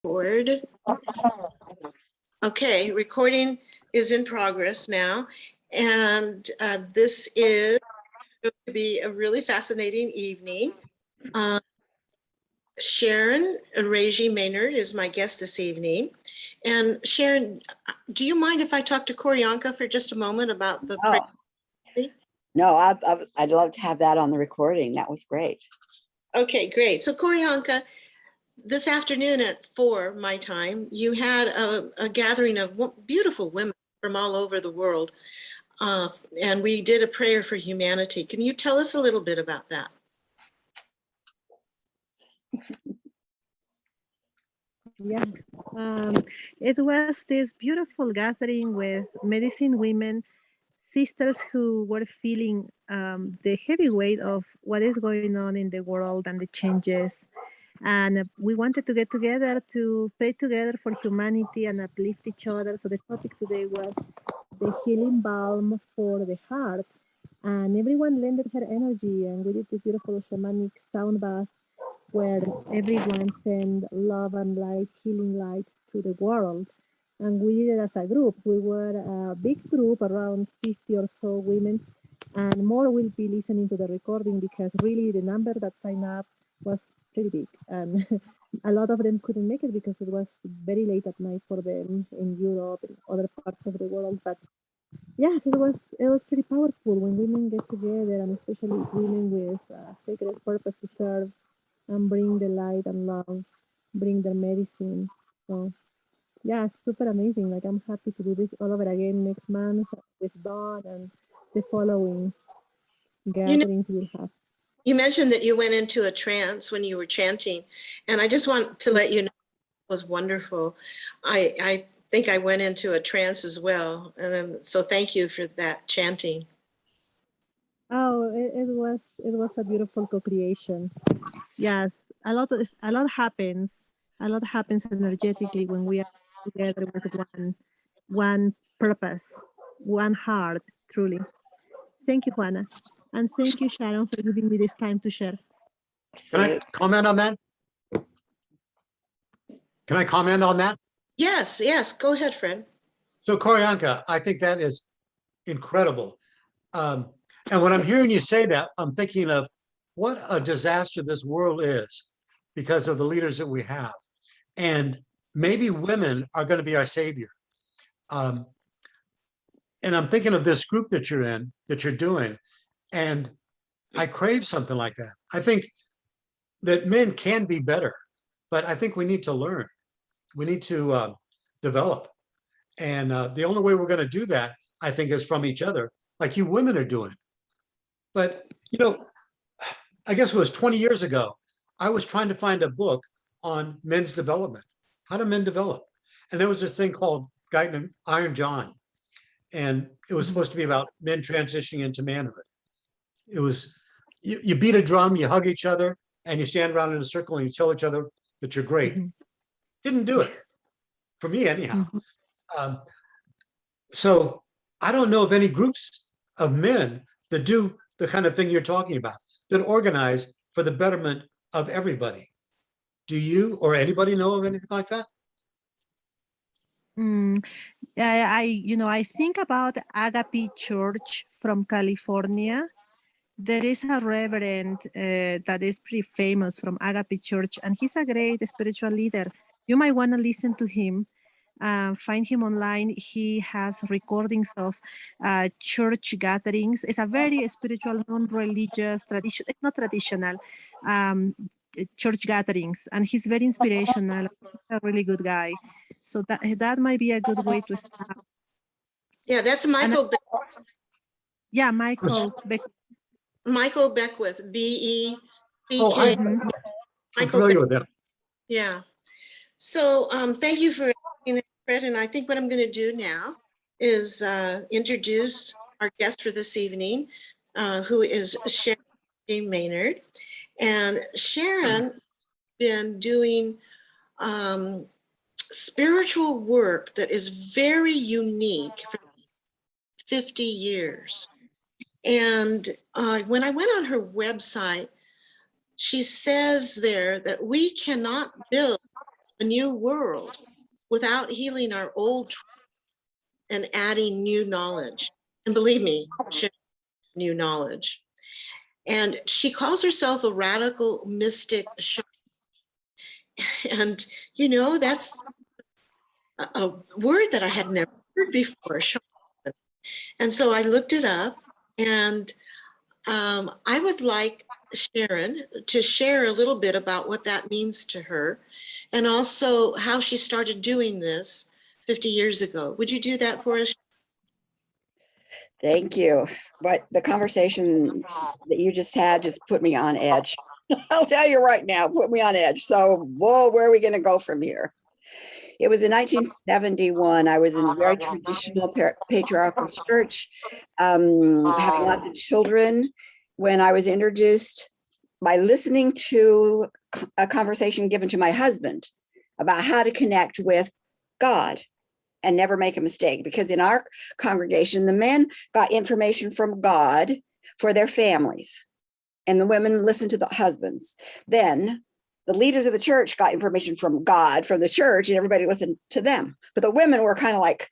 Record. Okay, recording is in progress now, and this is going to be a really fascinating evening. Sharon Riegie Maynard is my guest this evening. And Sharon, do you mind if I talk to Koryanka for just a moment about the pregnancy? No, I'd love to have that on the recording. That was great. Okay, great. So Koryanka, this afternoon at 4 my time, you had a gathering of beautiful women from all over the world, and we did a prayer for humanity. Can you tell us a little bit about that? Yeah, it was this beautiful gathering with medicine women, sisters who were feeling the heavy weight of what is going on in the world and the changes. And we wanted to get together to pray together for humanity and uplift each other. So the topic today was the healing balm for the heart. And everyone lended her energy, and we did this beautiful shamanic sound bath where everyone sent love and light, healing light to the world. And we did it as a group. We were a big group, around 50 or so women, and more will be listening to the recording because really the number that signed up was pretty big. And a lot of them couldn't make it because it was very late at night for them in Europe and other parts of the world. But yes, it was pretty powerful when women get together, and especially women with a sacred purpose to serve and bring the light and love, bring their medicine. So yeah, it's super amazing. Like I'm happy to do this all over again next month with Dawn and the following gatherings we'll have. You mentioned that you went into a trance when you were chanting, and I just want to let you know it was wonderful. I think I went into a trance as well, and then, so thank you for that chanting. Oh, it was a beautiful co-creation. Yes, a lot happens. A lot happens energetically when we are together with one purpose, one heart, truly. Thank you, Juana. And thank you, Sharon, for giving me this time to share. Can I comment on that? Can I comment on that? Yes, yes, go ahead, Fred. So Koryanka, I think that is incredible. And when I'm hearing you say that, I'm thinking of what a disaster this world is because of the leaders that we have. And maybe women are going to be our savior. And I'm thinking of this group that you're in, that you're doing, and I crave something like that. I think that men can be better, but I think we need to learn. We need to develop. And the only way we're going to do that, I think, is from each other, like you women are doing. But, you know, I guess it was 20 years ago, I was trying to find a book on men's development. How do men develop? And there was this thing called Iron John. And it was supposed to be about men transitioning into manhood. It was, you beat a drum, you hug each other, and you stand around in a circle and you tell each other that you're great. Didn't do it, for me anyhow. So I don't know of any groups of men that do the kind of thing you're talking about, that organize for the betterment of everybody. Do you or anybody know of anything like that? I think about Agape Church from California. There is a reverend that is pretty famous from Agape Church, and he's a great spiritual leader. You might want to listen to him. Find him online. He has recordings of church gatherings. It's a very spiritual, non-religious, not traditional church gatherings, and he's very inspirational. A really good guy. So that might be a good way to start. Yeah, that's Michael. Yeah, Michael. Michael Beckwith, B-E-C-K. Oh, I'm familiar with him. Yeah. So thank you for asking that, Fred. And I think what I'm going to do now is introduce our guest for this evening, who is Sharon Maynard. And Sharon been doing spiritual work that is very unique for 50 years. And when I went on her website, she says there that we cannot build a new world without healing our old and adding new knowledge. And believe me, new knowledge. And she calls herself a radical mystic. And, that's a word that I had never heard before. And so I looked it up, and I would like Sharon to share a little bit about what that means to her, and also how she started doing this 50 years ago. Would you do that for us? Thank you. But the conversation that you just had just put me on edge. I'll tell you right now, put me on edge. So, whoa, where are we going to go from here? It was in 1971. I was in a very traditional patriarchal church, having lots of children, when I was introduced by listening to a conversation given to my husband about how to connect with God and never make a mistake. Because in our congregation, the men got information from God for their families, and the women listened to the husbands. Then the leaders of the church got information from God, from the church, and everybody listened to them. But the women were kind of like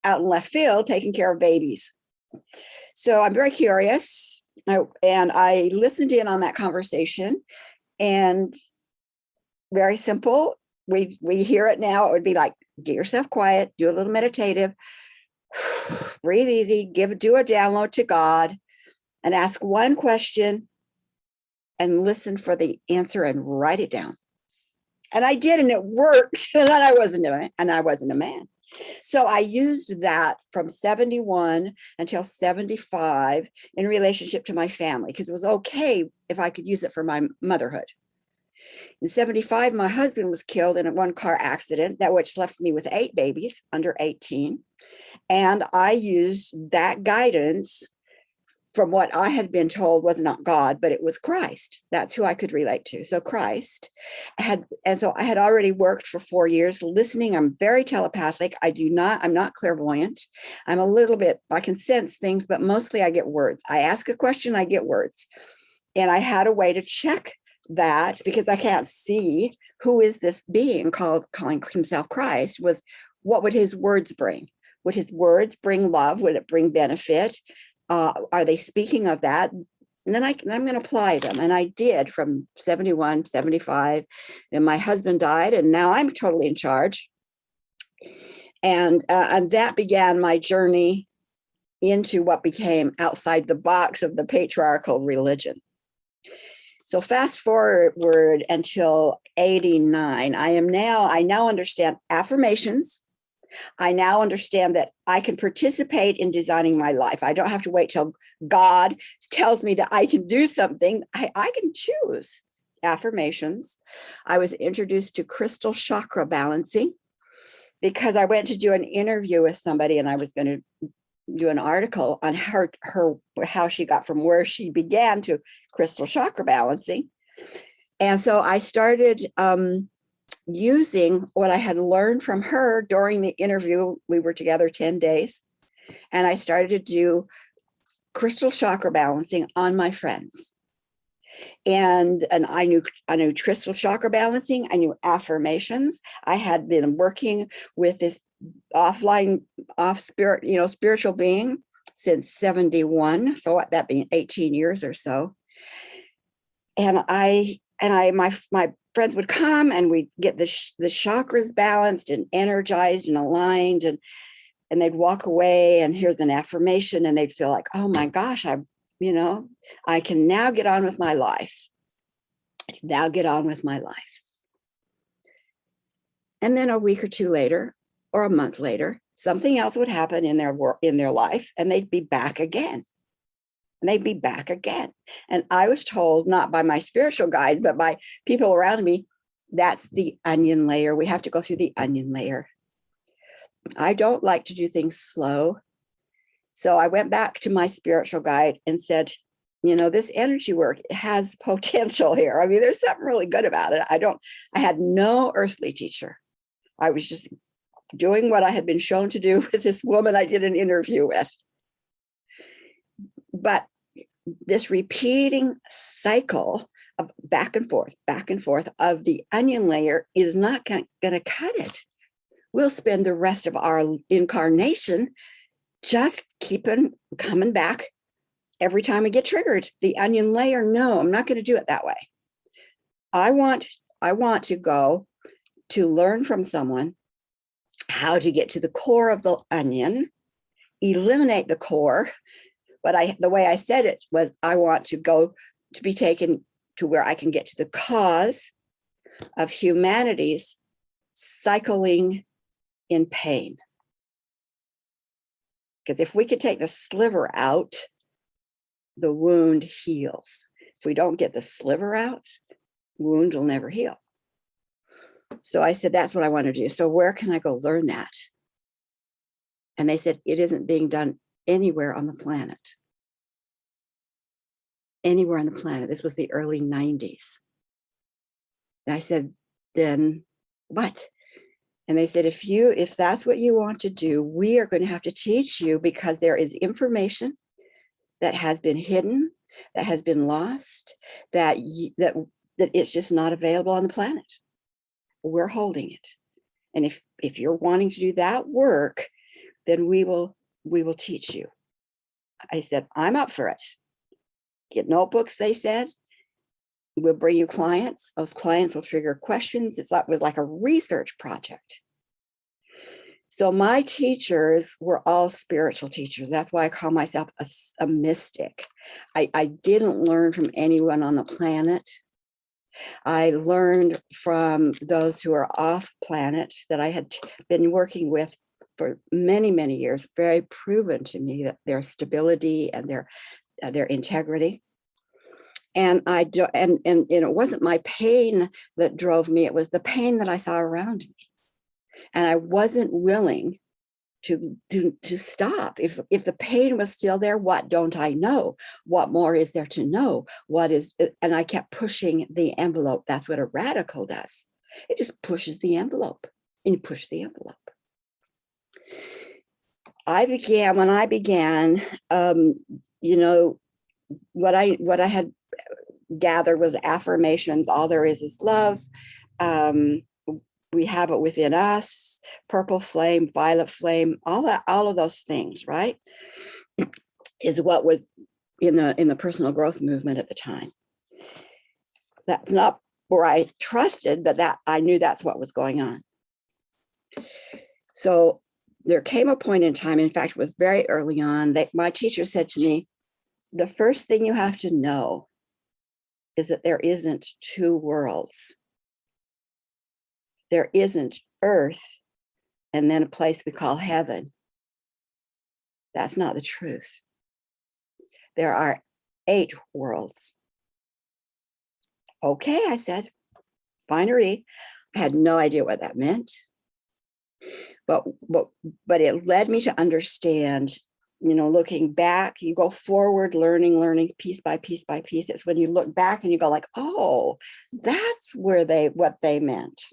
out in left field, taking care of babies. So I'm very curious, and I listened in on that conversation, and very simple. We hear it now. It would be like, get yourself quiet, do a little meditative, breathe easy, do a download to God, and ask one question and listen for the answer and write it down. And I did, and it worked. And I wasn't a man. So I used that from 71 until 75 in relationship to my family, because it was okay if I could use it for my motherhood. In 75, my husband was killed in one car accident, which left me with 8 babies under 18. And I used that guidance from what I had been told was not God, but it was Christ. That's who I could relate to. So Christ so I had already worked for 4 years listening. I'm very telepathic. I'm not clairvoyant. I'm a little bit, I can sense things, but mostly I get words. I ask a question, I get words. And I had a way to check that, because I can't see who is this being calling himself Christ, was what would his words bring? Would his words bring love? Would it bring benefit? Are they speaking of that? And then I'm going to apply them. And I did from 71, 75. And my husband died, and now I'm totally in charge. And that began my journey into what became outside the box of the patriarchal religion. So fast forward until 89. I now understand affirmations. I now understand that I can participate in designing my life. I don't have to wait till God tells me that I can do something. I can choose affirmations. I was introduced to crystal chakra balancing because I went to do an interview with somebody, and I was going to do an article on how she got from where she began to crystal chakra balancing. And so I started using what I had learned from her during the interview. We were together 10 days, and I started to do crystal chakra balancing on my friends. And I knew crystal chakra balancing. I knew affirmations. I had been working with this spiritual being since 71. So that being 18 years or so. And my friends would come, and we'd get the chakras balanced and energized and aligned, and they'd walk away, and here's an affirmation, and they'd feel like, oh my gosh, I can now get on with my life. And then a week or two later, or a month later, something else would happen in their life, and they'd be back again. And I was told, not by my spiritual guides, but by people around me, that's the onion layer. We have to go through the onion layer. I don't like to do things slow. So I went back to my spiritual guide and said, this energy work has potential here. I mean, there's something really good about it. I had no earthly teacher. I was just doing what I had been shown to do with this woman I did an interview with. But this repeating cycle back and forth of the onion layer is not going to cut it. We'll spend the rest of our incarnation just coming back every time we get triggered. The onion layer, no, I'm not going to do it that way. I want to go to learn from someone how to get to the core of the onion, eliminate the core. But the way I said it was, I want to go to be taken to where I can get to the cause of humanity's cycling in pain. Because if we could take the sliver out, the wound heals. If we don't get the sliver out, wound will never heal. So I said, that's what I want to do. So where can I go learn that? And they said, it isn't being done anywhere on the planet. Anywhere on the planet. This was the early 90s. And I said, then what? And they said, if that's what you want to do, we are going to have to teach you, because there is information that has been hidden, that has been lost, that it's just not available on the planet. We're holding it. And if you're wanting to do that work, then we will teach you. I said, I'm up for it. Get notebooks, they said. We'll bring you clients. Those clients will trigger questions. It was like a research project. So my teachers were all spiritual teachers. That's why I call myself a mystic. I didn't learn from anyone on the planet. I learned from those who are off planet that I had been working with for many, many years, very proven to me that their stability and their integrity. And it wasn't my pain that drove me, it was the pain that I saw around me. And I wasn't willing to stop. If the pain was still there, what don't I know? What more is there to know? And I kept pushing the envelope. That's what a radical does. It just pushes the envelope, and you push the envelope. When I began, what I had gathered was affirmations. All there is love. We have it within us, purple flame, violet flame, all of those things, right? Is what was in the personal growth movement at the time. That's not where I trusted, but that I knew that's what was going on. So there came a point in time, in fact, it was very early on, that my teacher said to me, the first thing you have to know is that there isn't two worlds. There isn't earth and then a place we call heaven. That's not the truth. There are 8 worlds. Okay, I said, binary. I had no idea what that meant. But it led me to understand, looking back, you go forward, learning piece by piece by piece. It's when you look back and you go like, oh, that's what they meant.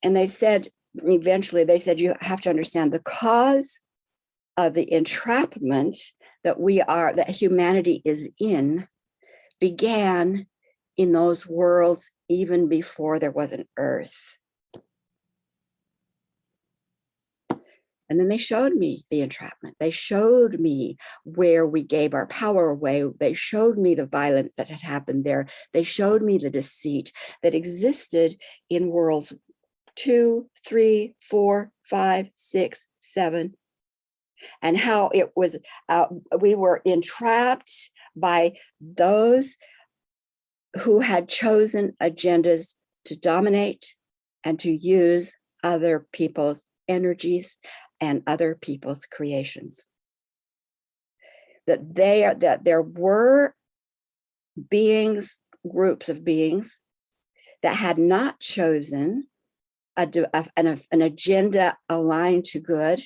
And eventually they said, you have to understand the cause of the entrapment that humanity is in began in those worlds even before there was an earth. And then they showed me the entrapment. They showed me where we gave our power away. They showed me the violence that had happened there. They showed me the deceit that existed in worlds 2, 3, 4, 5, 6, 7, and how it was, we were entrapped by those who had chosen agendas to dominate and to use other people's energies and other people's creations. That there were groups of beings that had not chosen an agenda aligned to good.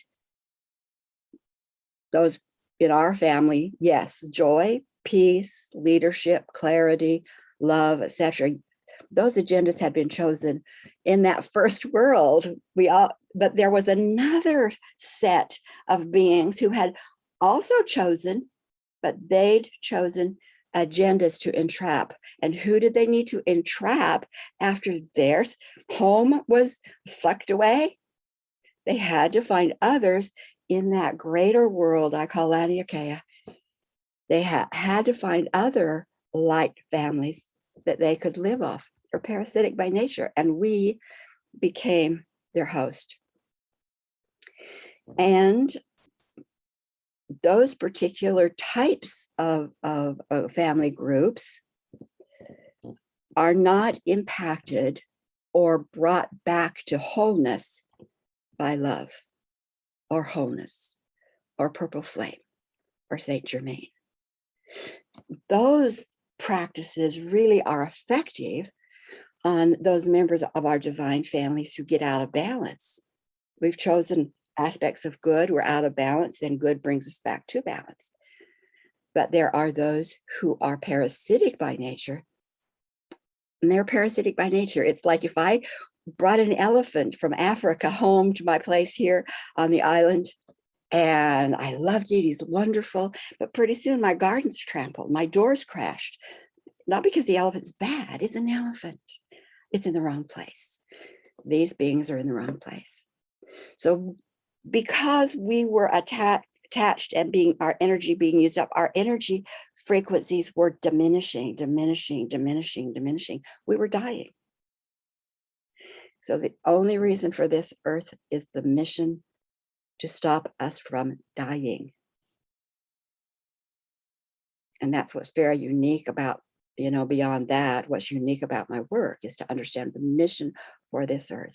Those in our family, yes, joy, peace, leadership, clarity, love, etc. Those agendas had been chosen in that first world. But there was another set of beings who had also chosen, but they'd chosen agendas to entrap. And who did they need to entrap after their home was sucked away? They had to find others in that greater world I call Laniakea. They had to find other light families that they could live off. They're parasitic by nature, and we became their host. And those particular types of family groups are not impacted or brought back to wholeness by love or wholeness or purple flame or Saint Germain. Those practices really are effective on those members of our divine families who get out of balance. We've chosen aspects of good, we're out of balance, and good brings us back to balance. But there are those who are parasitic by nature, and they're parasitic by nature. It's like if I brought an elephant from Africa home to my place here on the island, and I loved it, he's wonderful, but pretty soon my garden's trampled, my door's crashed. Not because the elephant's bad, it's an elephant. It's in the wrong place. These beings are in the wrong place. So because we were attached and our energy being used up, our energy frequencies were diminishing. We were dying. So the only reason for this earth is the mission to stop us from dying. And that's what's very unique about, beyond that, what's unique about my work is to understand the mission for this earth.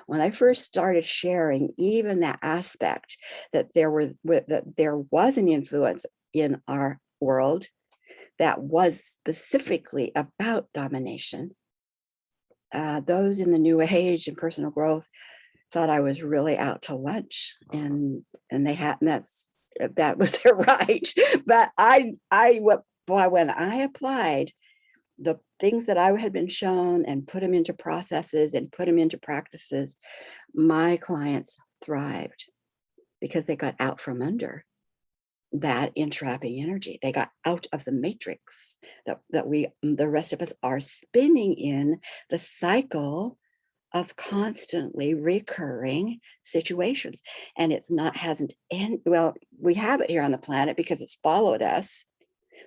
When I first started sharing even that aspect that there was an influence in our world that was specifically about domination, those in the New Age and personal growth thought I was really out to lunch, and that was their right. But when I applied the things that I had been shown and put them into processes and put them into practices, my clients thrived because they got out from under that entrapping energy. They got out of the matrix that the rest of us are spinning in, the cycle of constantly recurring situations. And we have it here on the planet because it's followed us.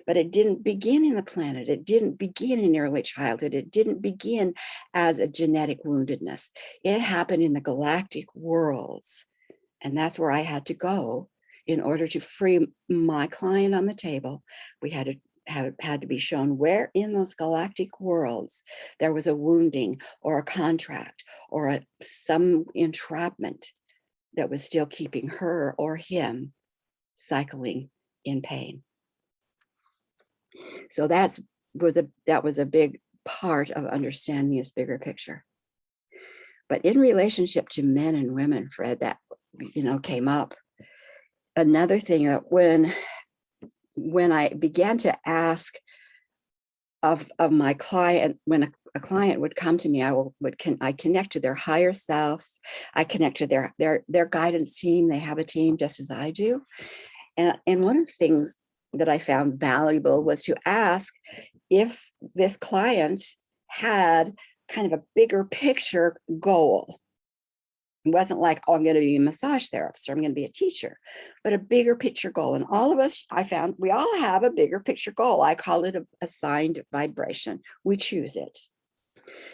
But it didn't begin in the planet. It didn't begin in early childhood. It didn't begin as a genetic woundedness. It happened in the galactic worlds. And that's where I had to go in order to free my client on the table. We had to be shown where in those galactic worlds there was a wounding or a contract or some entrapment that was still keeping her or him cycling in pain. So that was a big part of understanding this bigger picture. But in relationship to men and women, Fred, that came up. Another thing that when I began to ask of my client, when a client would come to me, I connect to their higher self. I connect to their guidance team. They have a team just as I do. And one of the things that I found valuable was to ask if this client had kind of a bigger picture goal. It wasn't like, oh, I'm going to be a massage therapist or I'm going to be a teacher, but a bigger picture goal. And all of us, I found we all have a bigger picture goal. I call it assigned vibration. We choose it.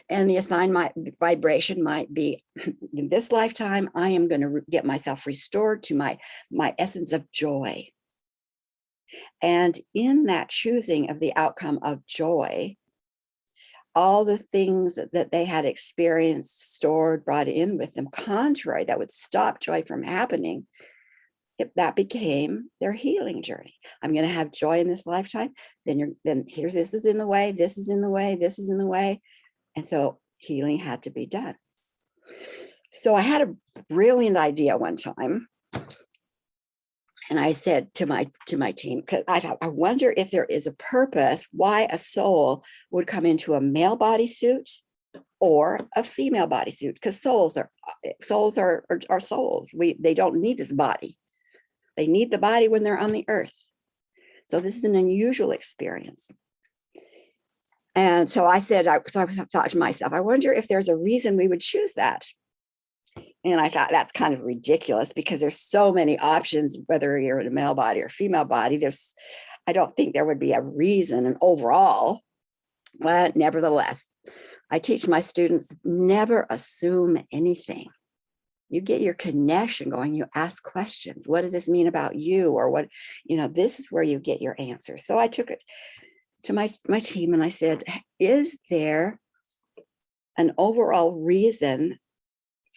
And the assigned vibration might be, in this lifetime, I am going to get myself restored to my essence of joy. And in that choosing of the outcome of joy, all the things that they had experienced, stored, brought in with them, contrary, that would stop joy from happening, that became their healing journey. I'm going to have joy in this lifetime. Then this is in the way, this is in the way, this is in the way. And so healing had to be done. So I had a brilliant idea one time. And I said to my team, because I thought, I wonder if there is a purpose why a soul would come into a male bodysuit or a female bodysuit, because souls are souls. They don't need this body. They need the body when they're on the earth. So this is an unusual experience. And so I thought to myself, I wonder if there's a reason we would choose that. And I thought that's kind of ridiculous because there's so many options, whether you're in a male body or female body. I don't think there would be a reason and overall, but nevertheless, I teach my students never assume anything. You get your connection going, you ask questions. What does this mean about you? Or what, this is where you get your answers. So I took it to my team and I said, is there an overall reason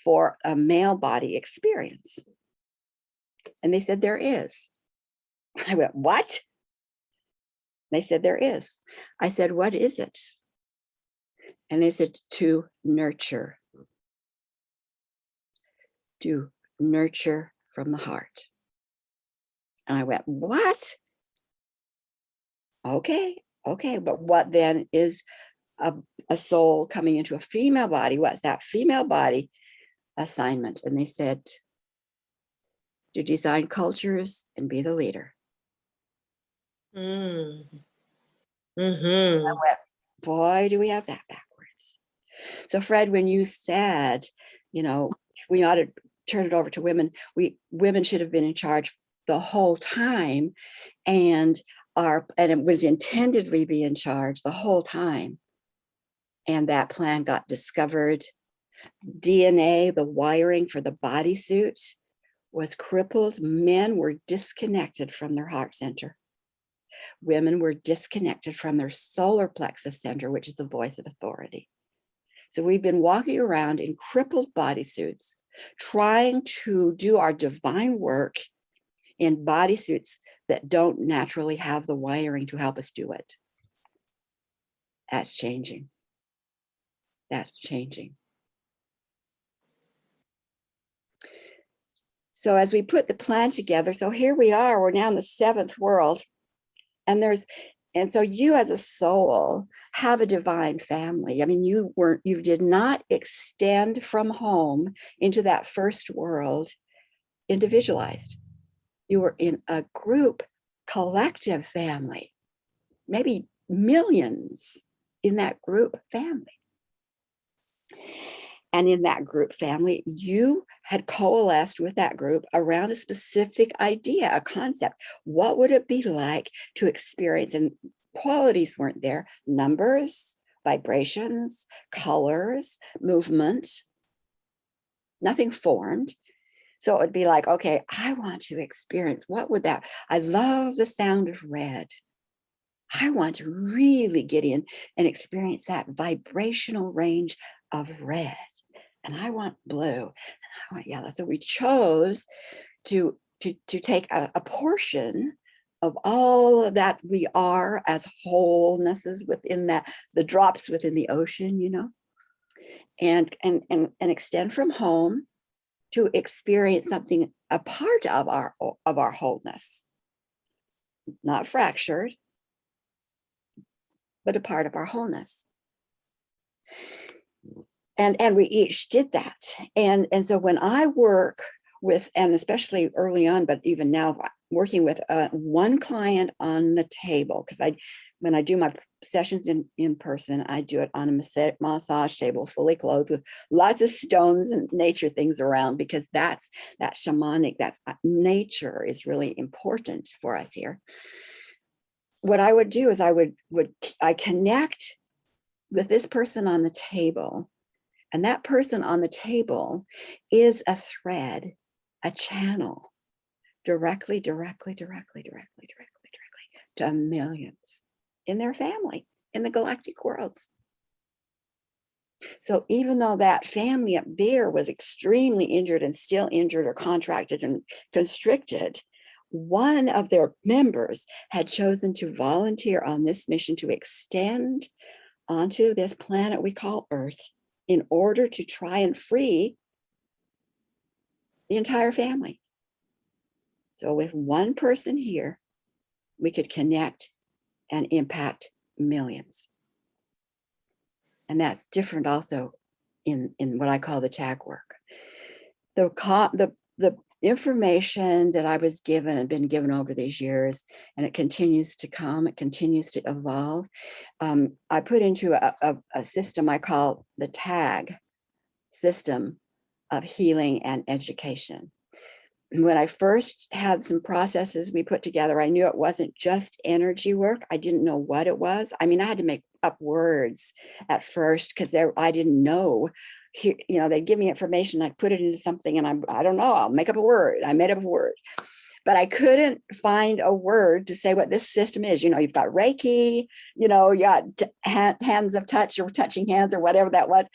for a male body experience? And they said, there is. I went, what? They said, there is. I said, what is it? And they said, to nurture. To nurture from the heart. And I went, what? Okay, but what then is a soul coming into a female body? What's that female body assignment? And they said, to design cultures and be the leader. Mm. I went, boy, do we have that backwards. So Fred, when you said, we ought to turn it over to women, women should have been in charge the whole time, and it was intended we be in charge the whole time. And that plan got discovered. DNA, the wiring for the bodysuit, was crippled. Men were disconnected from their heart center. Women were disconnected from their solar plexus center, which is the voice of authority. So we've been walking around in crippled bodysuits, trying to do our divine work in bodysuits that don't naturally have the wiring to help us do it. That's changing. That's changing. So as we put the plan together, so here we are, we're now in the seventh world. And so you as a soul have a divine family. I mean, you did not extend from home into that first world individualized. You were in a group, collective family, maybe millions in that group family. And in that group family, you had coalesced with that group around a specific idea, a concept. What would it be like to experience? And qualities weren't there: numbers, vibrations, colors, movement, nothing formed. So it would be like, okay, I want to experience, what would that, I love the sound of red. I want to really get in and experience that vibrational range of red. And I want blue, and I want yellow. So we chose to take a portion of all of that we are as wholenesses within that, the drops within the ocean, and extend from home to experience something, a part of our wholeness, not fractured, but a part of our wholeness. And we each did that. And so when I work with, and especially early on, but even now, working with one client on the table, because when I do my sessions in person, I do it on a massage table, fully clothed, with lots of stones and nature things around, because that shamanic, that's nature is really important for us here. What I would do is I connect with this person on the table. And that person on the table is a thread, a channel, directly to millions in their family, in the galactic worlds. So even though that family up there was extremely injured and still injured or contracted and constricted, one of their members had chosen to volunteer on this mission to extend onto this planet we call Earth, in order to try and free the entire family. So with one person here, we could connect and impact millions. And that's different also in what I call the tag work. The information that I was given and been given over these years, and it continues to come, it continues to evolve. I put into a system I call the TAG system of healing and education. When I first had some processes we put together, I knew it wasn't just energy work. I didn't know what it was. I mean, I had to make up words at first because I didn't know. You know, they'd give me information, I'd put it into something, and I don't know, I'll make up a word. I made up a word, but I couldn't find a word to say what this system is. You know, you've got Reiki, you know, you got hands of touch or touching hands or whatever that was,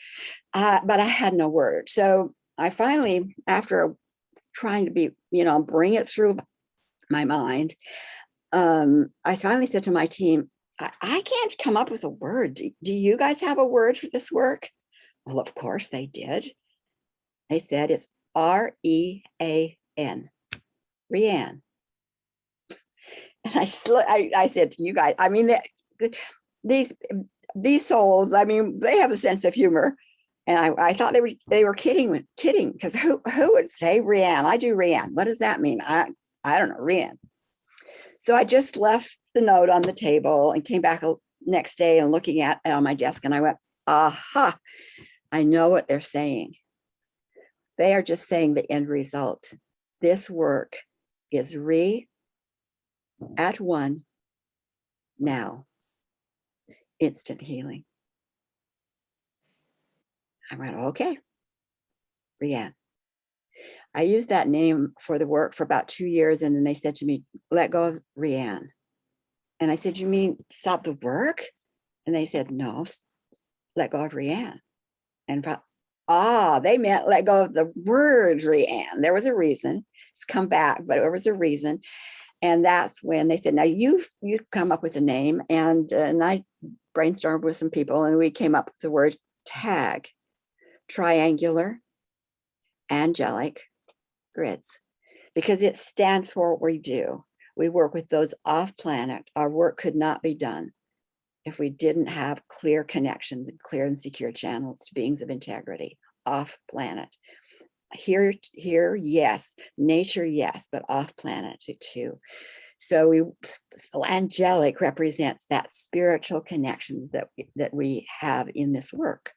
but I had no word. So I finally, after trying to be, you know, bring it through my mind, I finally said to my team, I can't come up with a word. Do you guys have a word for this work? Well, of course they did. They said it's R-E-A-N, Rieanne. And I said to you guys, I mean, these souls, I mean, they have a sense of humor. And I thought they were kidding, because who would say Rieanne? I do Rieanne. What does that mean? I don't know, Rieanne. So I just left the note on the table and came back next day and looking at it on my desk, and I went, aha, I know what they're saying. They are just saying the end result. This work is at one now, instant healing. I went, okay, Rieanne. I used that name for the work for about 2 years, and then they said to me, let go of Rieanne. And I said, you mean stop the work? And they said, no, let go of Rieanne. And they meant let go of the word Rieanne. There was a reason. It's come back, but there was a reason. And that's when they said, now you come up with a name. And I brainstormed with some people, and we came up with the word TAG, triangular angelic grids, because it stands for what we do. We work with those off planet. Our work could not be done if we didn't have clear connections and clear and secure channels to beings of integrity off planet. Here, yes, nature, yes, but off planet too. So angelic represents that spiritual connection that we have in this work.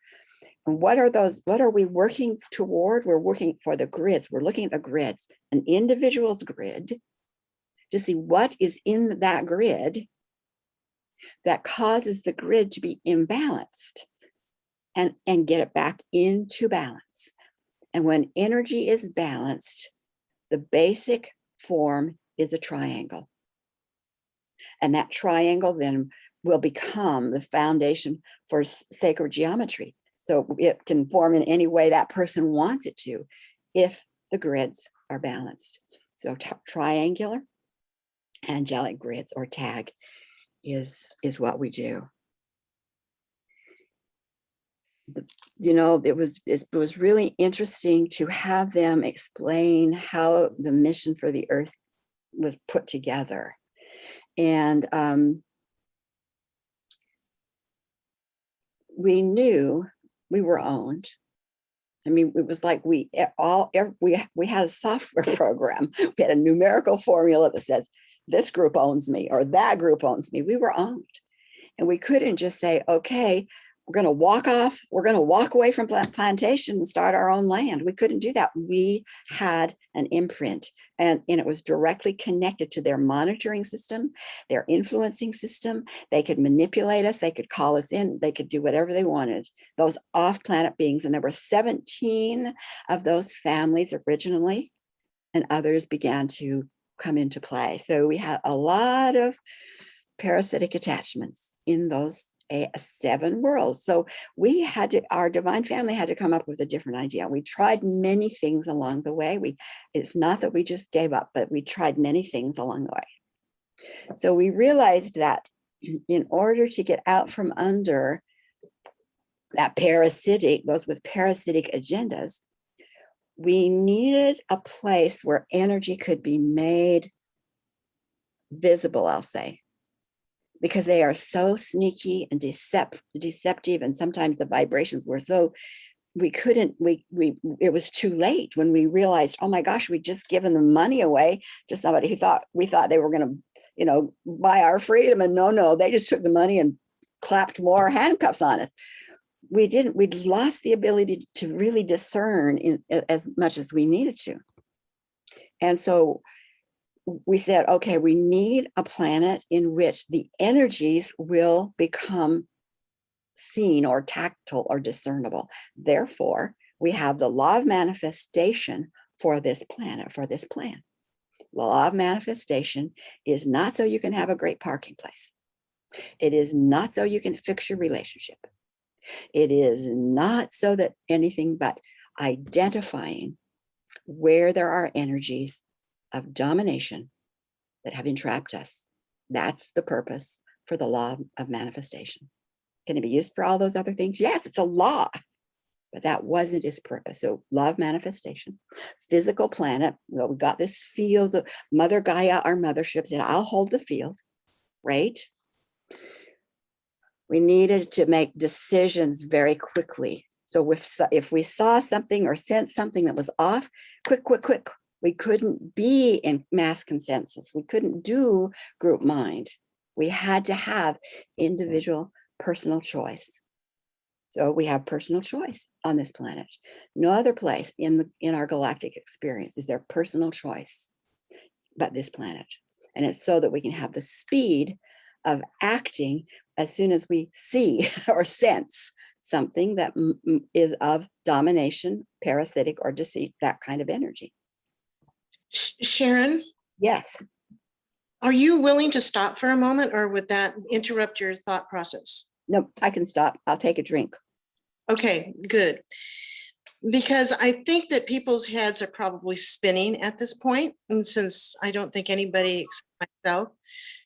And what are those? What are we working toward? We're working for the grids. We're looking at the grids, an individual's grid, to see what is in that grid that causes the grid to be imbalanced, and get it back into balance. And when energy is balanced, the basic form is a triangle. And that triangle then will become the foundation for sacred geometry. So it can form in any way that person wants it to, if the grids are balanced. So triangular angelic grids, or TAG, is what we do. You know, it was really interesting to have them explain how the mission for the earth was put together. And we knew we were owned. I mean, it was like we had a software program. We had a numerical formula that says this group owns me or that group owns me. We were owned, and we couldn't just say, okay, we're going to walk off. We're going to walk away from plantation and start our own land. We couldn't do that. We had an imprint, and it was directly connected to their monitoring system, their influencing system. They could manipulate us. They could call us in. They could do whatever they wanted. Those off-planet beings, and there were 17 of those families originally, and others began to come into play. So we had a lot of parasitic attachments in those 7 worlds. So our divine family had to come up with a different idea. We tried many things along the way. It's not that we just gave up, but we tried many things along the way. So we realized that in order to get out from under those with parasitic agendas, we needed a place where energy could be made visible, I'll say, because they are so sneaky and deceptive, and sometimes the vibrations were so we couldn't, it was too late when we realized, oh my gosh, we'd just given the money away to somebody who we thought they were going to, you know, buy our freedom. And no, they just took the money and clapped more handcuffs on us. We'd lost the ability to really discern as much as we needed to. And so we said, okay, we need a planet in which the energies will become seen or tactile or discernible. Therefore, we have the law of manifestation for this planet, for this plan. Law of manifestation is not so you can have a great parking place. It is not so you can fix your relationship. It is not so that anything but identifying where there are energies of domination that have entrapped us. That's the purpose for the law of manifestation. Can it be used for all those other things? Yes, it's a law, but that wasn't its purpose. So law of manifestation, physical planet. Well, we got this field of Mother Gaia, our mothership said, I'll hold the field, right? We needed to make decisions very quickly. So if we saw something or sensed something that was off, quick. We couldn't be in mass consensus. We couldn't do group mind. We had to have individual personal choice. So we have personal choice on this planet. No other place in our galactic experience is there personal choice but this planet. And it's so that we can have the speed of acting as soon as we see or sense something that is of domination, parasitic, or deceit, that kind of energy. Sharon, Yes. are you willing to stop for a moment, or would that interrupt your thought process? No, I can stop. I'll take a drink. Okay, good. Because I think that people's heads are probably spinning at this point, and since I don't think anybody except myself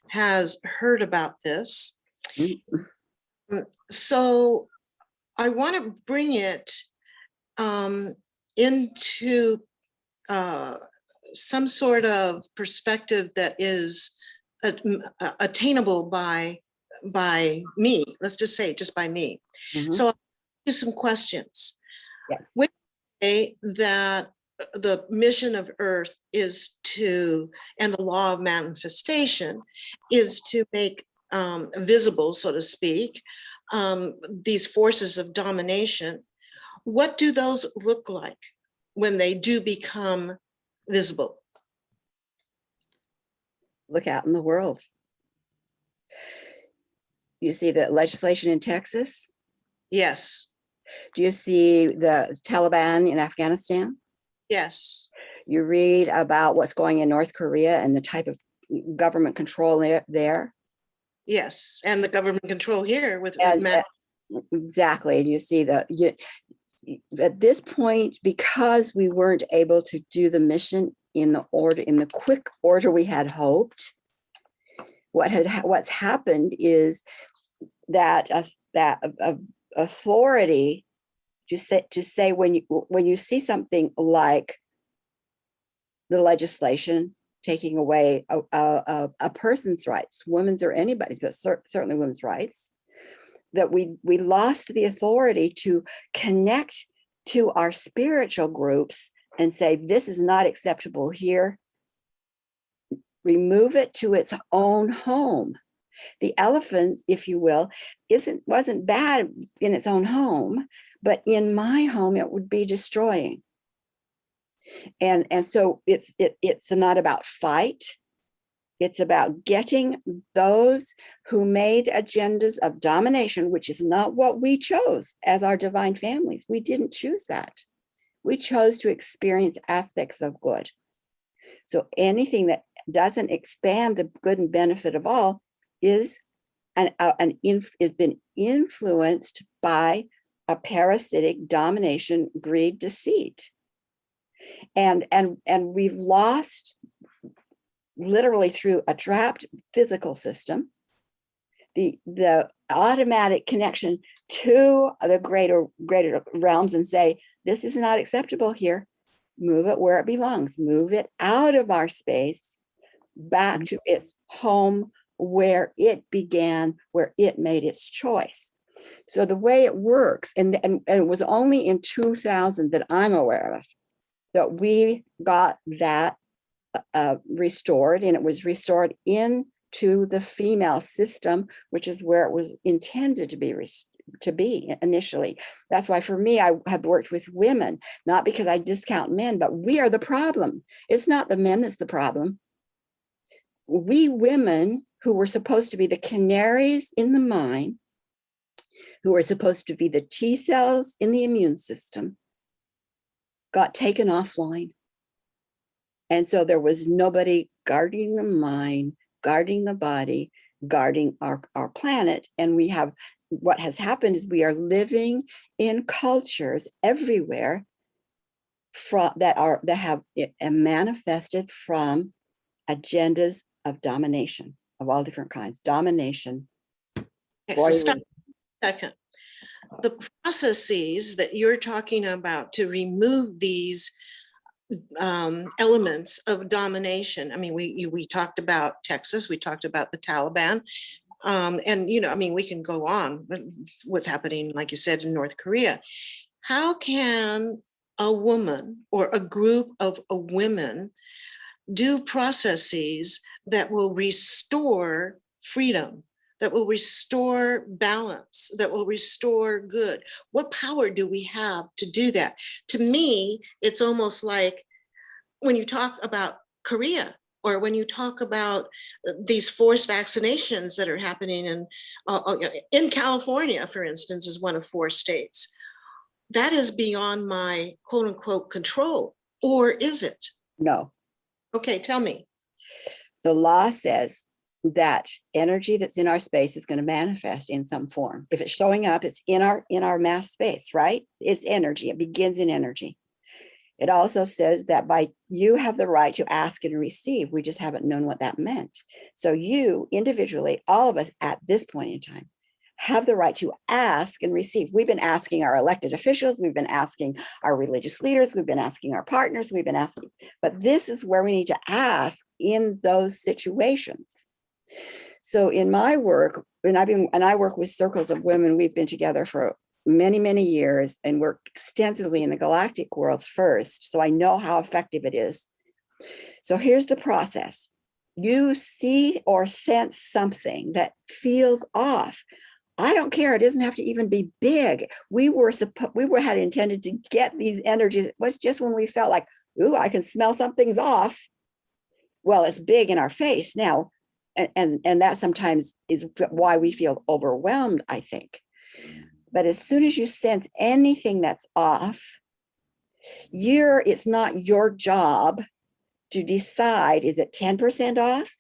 has heard about this. So I want to bring it into some sort of perspective that is attainable by me. Let's just say just by me. So I'll do some questions. Yeah. Would you say that the mission of Earth is to, and the law of manifestation is to make visible, so to speak, these forces of domination? What do those look like when they do become visible? Look out in the world. You see the legislation in Texas? Yes. Do you see the Taliban in Afghanistan? Yes. You read about what's going in North Korea and the type of government control there. Yes. And the government control here with exactly. You see at this point, because we weren't able to do the mission in the quick order we had hoped, what's happened is that authority, just say when you see something like the legislation taking away a person's rights, women's or anybody's, but certainly women's rights, that we lost the authority to connect to our spiritual groups and say, this is not acceptable here. Remove it to its own home. The elephant, if you will, wasn't bad in its own home, but in my home, it would be destroying. And so it's not about fight. It's about getting those who made agendas of domination, which is not what we chose as our divine families. We didn't choose that. We chose to experience aspects of good. So anything that doesn't expand the good and benefit of all is been influenced by a parasitic domination, greed, deceit. And we've lost, literally through a trapped physical system, the automatic connection to the greater realms and say, this is not acceptable here. Move it where it belongs. Move it out of our space back to its home, where it began, where it made its choice. So the way it works, and it was only in 2000 that I'm aware of, that we got that restored, and it was restored into the female system, which is where it was intended to be initially. That's why for me, I have worked with women, not because I discount men, but we are the problem. It's not the men that's the problem. We women who were supposed to be the canaries in the mine, who were supposed to be the T cells in the immune system, got taken offline. And so there was nobody guarding the mind, guarding the body, guarding our planet. And we have, what has happened is we are living in cultures everywhere that have manifested from agendas of domination of all different kinds. Domination. Okay, so stop a second. The processes that you're talking about to remove these elements of domination. I mean, we talked about Texas, we talked about the Taliban, and I mean, we can go on. What's happening, like you said, in North Korea? How can a woman or a group of women do processes that will restore freedom, that will restore balance, that will restore good? What power do we have to do that? To me, it's almost like when you talk about Korea, or when you talk about these forced vaccinations that are happening in California, for instance, is one of 4 states. That is beyond my quote unquote control, or is it? No. Okay, tell me. The law says that energy that's in our space is going to manifest in some form. If it's showing up, it's in our mass space, right? It's energy. It begins in energy. It also says that you have the right to ask and receive. We just haven't known what that meant. So you individually, all of us at this point in time, have the right to ask and receive. We've been asking our elected officials, we've been asking our religious leaders, we've been asking our partners, we've been asking, but this is where we need to ask in those situations. So in my work, and I work with circles of women, we've been together for many, many years and work extensively in the galactic world first. So I know how effective it is. So here's the process. You see or sense something that feels off. I don't care. It doesn't have to even be big. We had intended to get these energies. It was just when we felt like, ooh, I can smell something's off. Well, it's big in our face now. And that sometimes is why we feel overwhelmed, I think. But as soon as you sense anything that's off, it's not your job to decide, is it 10% off?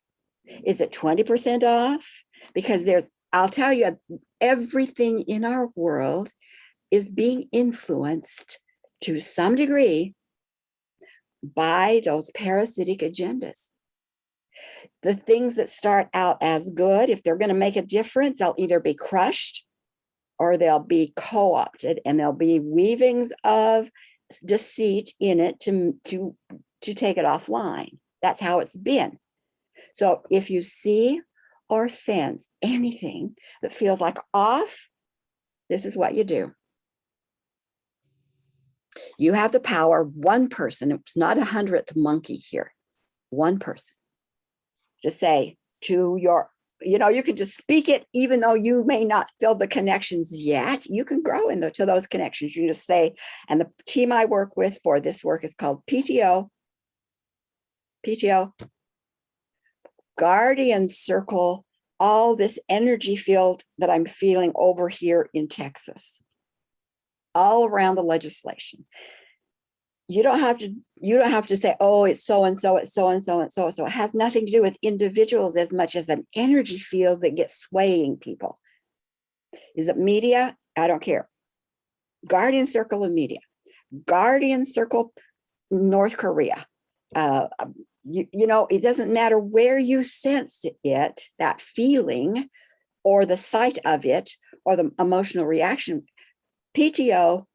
Is it 20% off? Because I'll tell you, everything in our world is being influenced to some degree by those parasitic agendas. The things that start out as good, if they're going to make a difference, they'll either be crushed or they'll be co-opted, and there'll be weavings of deceit in it to take it offline. That's how it's been. So if you see or sense anything that feels like off, this is what you do. You have the power, one person, it's not 100th monkey here, one person. Just say to your, you can just speak it, even though you may not feel the connections yet. You can grow to those connections. You just say, and the team I work with for this work is called PTO, guardian circle, all this energy field that I'm feeling over here in Texas, all around the legislation. You don't have to say, oh, it's so and so, it's so and so and so. So it has nothing to do with individuals as much as an energy field that gets swaying people. Is it media? I don't care. Guardian circle of media, guardian circle North Korea. It doesn't matter where you sense it, that feeling or the sight of it or the emotional reaction. PTO,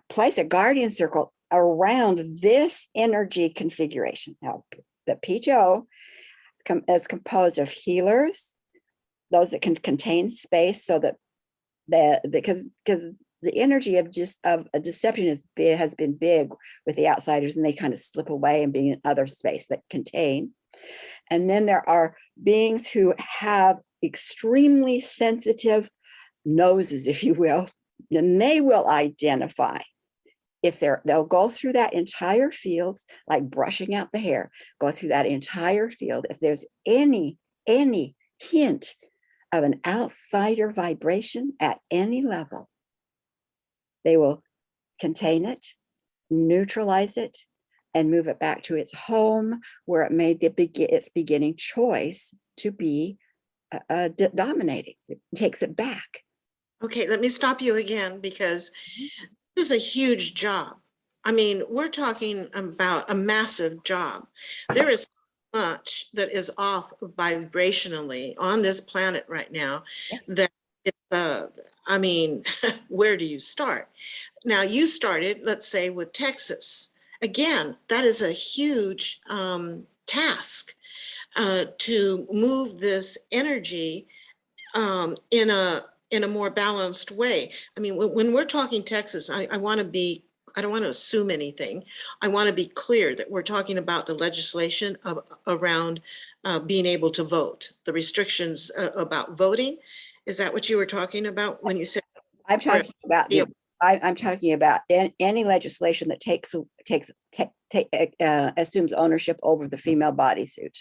place a guardian circle around this energy configuration. Now, the PTO is composed of healers, those that can contain space so that because the energy of a deception has been big with the outsiders, and they kind of slip away and be in other space that contain. And then there are beings who have extremely sensitive noses, if you will, and they will identify if they'll go through that entire field, like brushing out the hair, go through that entire field. If there's any hint of an outsider vibration at any level, they will contain it, neutralize it, and move it back to its home where it made its beginning choice to be dominating. It takes it back. Okay, let me stop you again, because this is a huge job. I mean, we're talking about a massive job. There is so much that is off vibrationally on this planet right now that it's, I mean, where do you start? Now, you started, let's say, with Texas. Again, that is a huge task to move this energy in a more balanced way. I mean, when we're talking Texas, I want to be, I don't want to assume anything. I want to be clear that we're talking about the legislation around being able to vote, the restrictions about voting. Is that what you were talking about when you said? I'm talking about I'm talking about any legislation that assumes ownership over the female bodysuit.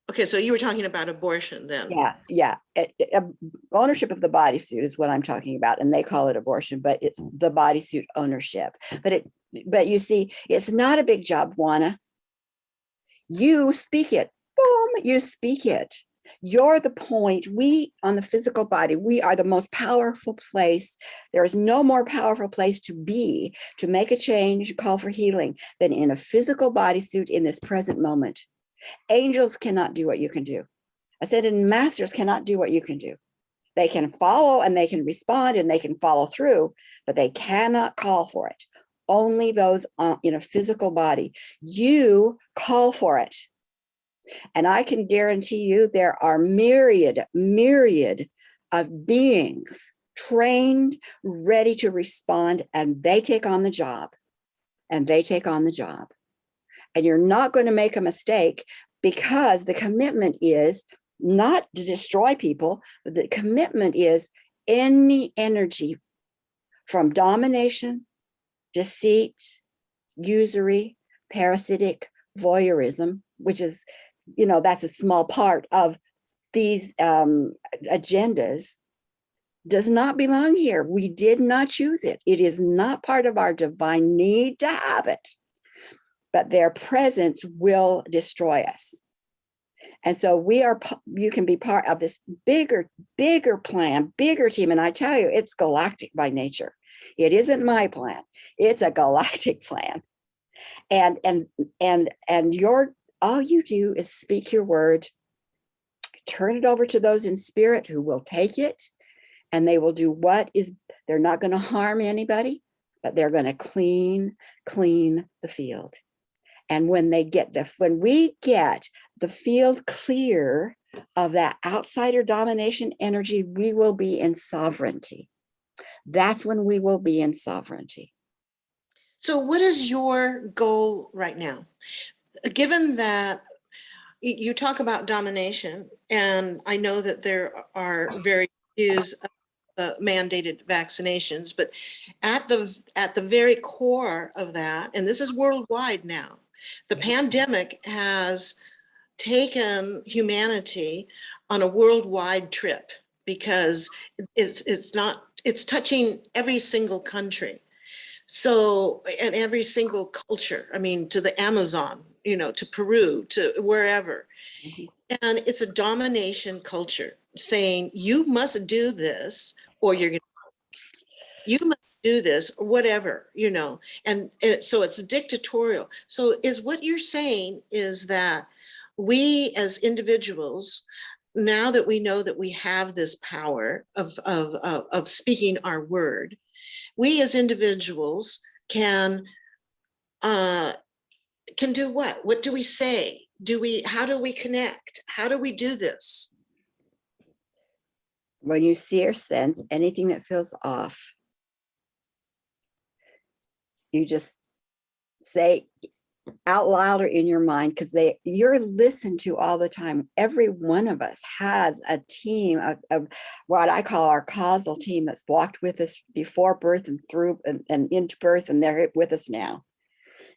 Okay, so you were talking about abortion then. Yeah. Ownership of the bodysuit is what I'm talking about, and they call it abortion, but it's the bodysuit ownership. But you see, it's not a big job, Juana. You speak it. Boom, you speak it. You're the point. We, on the physical body, we are the most powerful place. There is no more powerful place to be, to make a change, call for healing, than in a physical bodysuit in this present moment. Angels cannot do what you can do. Ascended masters cannot do what you can do. They can follow and they can respond and they can follow through, but they cannot call for it. Only those in a physical body. You call for it. And I can guarantee you there are myriad of beings trained, ready to respond, and they take on the job. And you're not going to make a mistake, because the commitment is not to destroy people, but the commitment is any energy from domination, deceit, usury, parasitic, voyeurism, which is, that's a small part of these agendas, does not belong here. We did not choose it. It is not part of our divine need to have it. But their presence will destroy us. And so you can be part of this bigger plan, bigger team. And I tell you, it's galactic by nature. It isn't my plan. It's a galactic plan. And all you do is speak your word, turn it over to those in spirit who will take it, and they will do they're not going to harm anybody, but they're going to clean the field. And when we get the field clear of that outsider domination energy, we will be in sovereignty. That's when we will be in sovereignty. So what is your goal right now? Given that you talk about domination, and I know that there are very few mandated vaccinations, but at the very core of that, and this is worldwide now, the pandemic has taken humanity on a worldwide trip, because it's touching every single country. So, and every single culture, I mean, to the Amazon, to Peru, to wherever. Mm-hmm. And it's a domination culture saying, you must do this, or you must do this, or whatever, and so it's dictatorial. So is what you're saying is that we as individuals, now that we know that we have this power of speaking our word, we as individuals can do what? What do we say? How do we connect? How do we do this? when you see or sense anything that feels off, you just say out loud or in your mind, because you're listened to all the time. Every one of us has a team of what I call our causal team that's walked with us before birth and through and into birth, and they're with us now.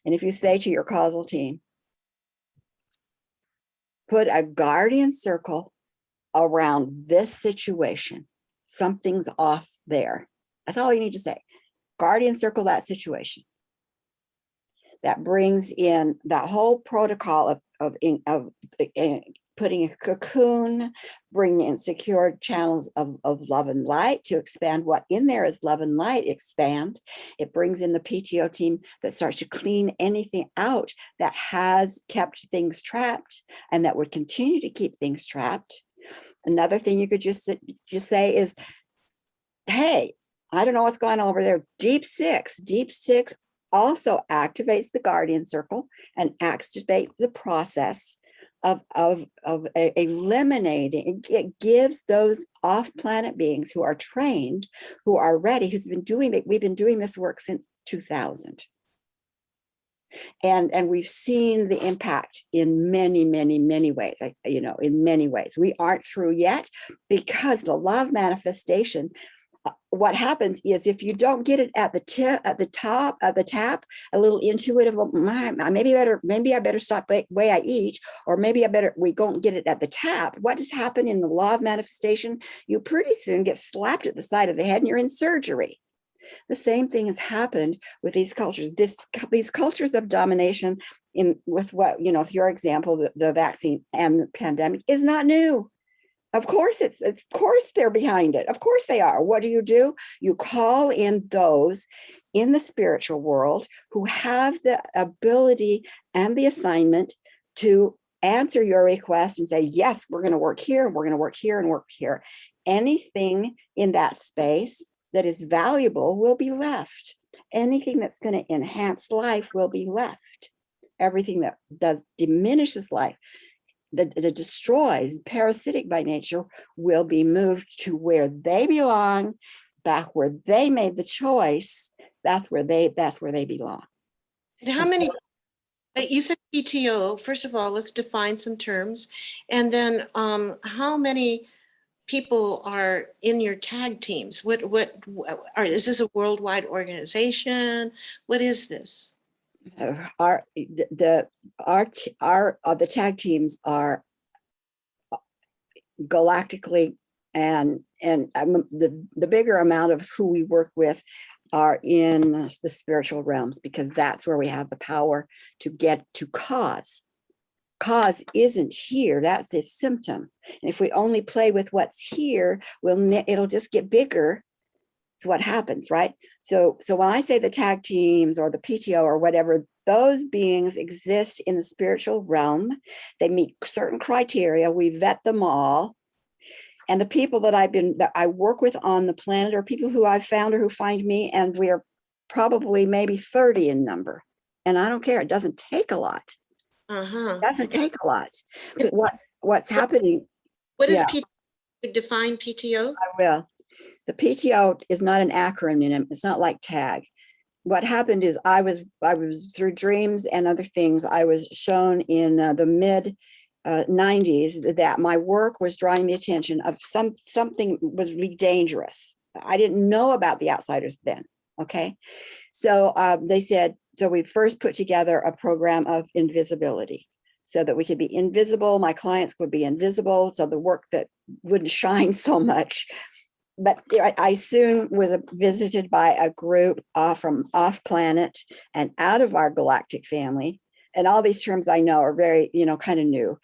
And if you say to your causal team, put a guardian circle around this situation, something's off there. That's all you need to say. Guardian circle that situation. That brings in that whole protocol of putting a cocoon, bringing in secure channels of love and light to expand what in there is love and light, expand. It brings in the PTO team that starts to clean anything out that has kept things trapped and that would continue to keep things trapped. Another thing you could just say is, hey, I don't know what's going on over there. Deep six also activates the guardian circle and activates the process of eliminating. It gives those off-planet beings who are trained, who are ready, we've been doing this work since 2000. And we've seen the impact in many, many, many ways, in many ways. We aren't through yet, because the law of manifestation, what happens is if you don't get it at the tip, at the top of the tap, a little intuitive, maybe I better stop the way I eat, or maybe we don't get it at the tap. What does happen in the law of manifestation? You pretty soon get slapped at the side of the head and you're in surgery. The same thing has happened with these cultures. These cultures of domination with what, with your example, the vaccine and the pandemic is not new. Of course, of course they're behind it. Of course they are. What do? You call in those in the spiritual world who have the ability and the assignment to answer your request and say, yes, we're going to work here, and we're going to work here and work here. Anything in that space that is valuable will be left. Anything that's going to enhance life will be left. Everything that diminishes life, that destroys, parasitic by nature, will be moved to where they belong, back where they made the choice. That's where they belong. And how many, you said PTO, first of all, let's define some terms. And then how many people are in your tag teams? Is this a worldwide organization? What is this? The tag teams are galactically, and the bigger amount of who we work with are in the spiritual realms, because that's where we have the power to get to cause. Cause isn't here, that's the symptom. And if we only play with what's here, it'll just get bigger. It's what happens, right? So when I say the tag teams or the PTO or whatever, those beings exist in the spiritual realm. They meet certain criteria. We vet them all. And the people that I work with on the planet are people who I've found or who find me, and we are probably maybe 30 in number. And I don't care. It doesn't take a lot. It doesn't take a lot. But what's happening? What is PTO? Define PTO? I will. The PTO is not an acronym. It's not like tag. What happened is I was through dreams and other things, I was shown in the mid 90s that my work was drawing the attention of something was really dangerous. I didn't know about the outsiders then. Okay. So they said, so we first put together a program of invisibility so that we could be invisible. My clients would be invisible. So the work that wouldn't shine so much. But I soon was visited by a group from off planet and out of our galactic family. And all these terms I know are very, kind of new,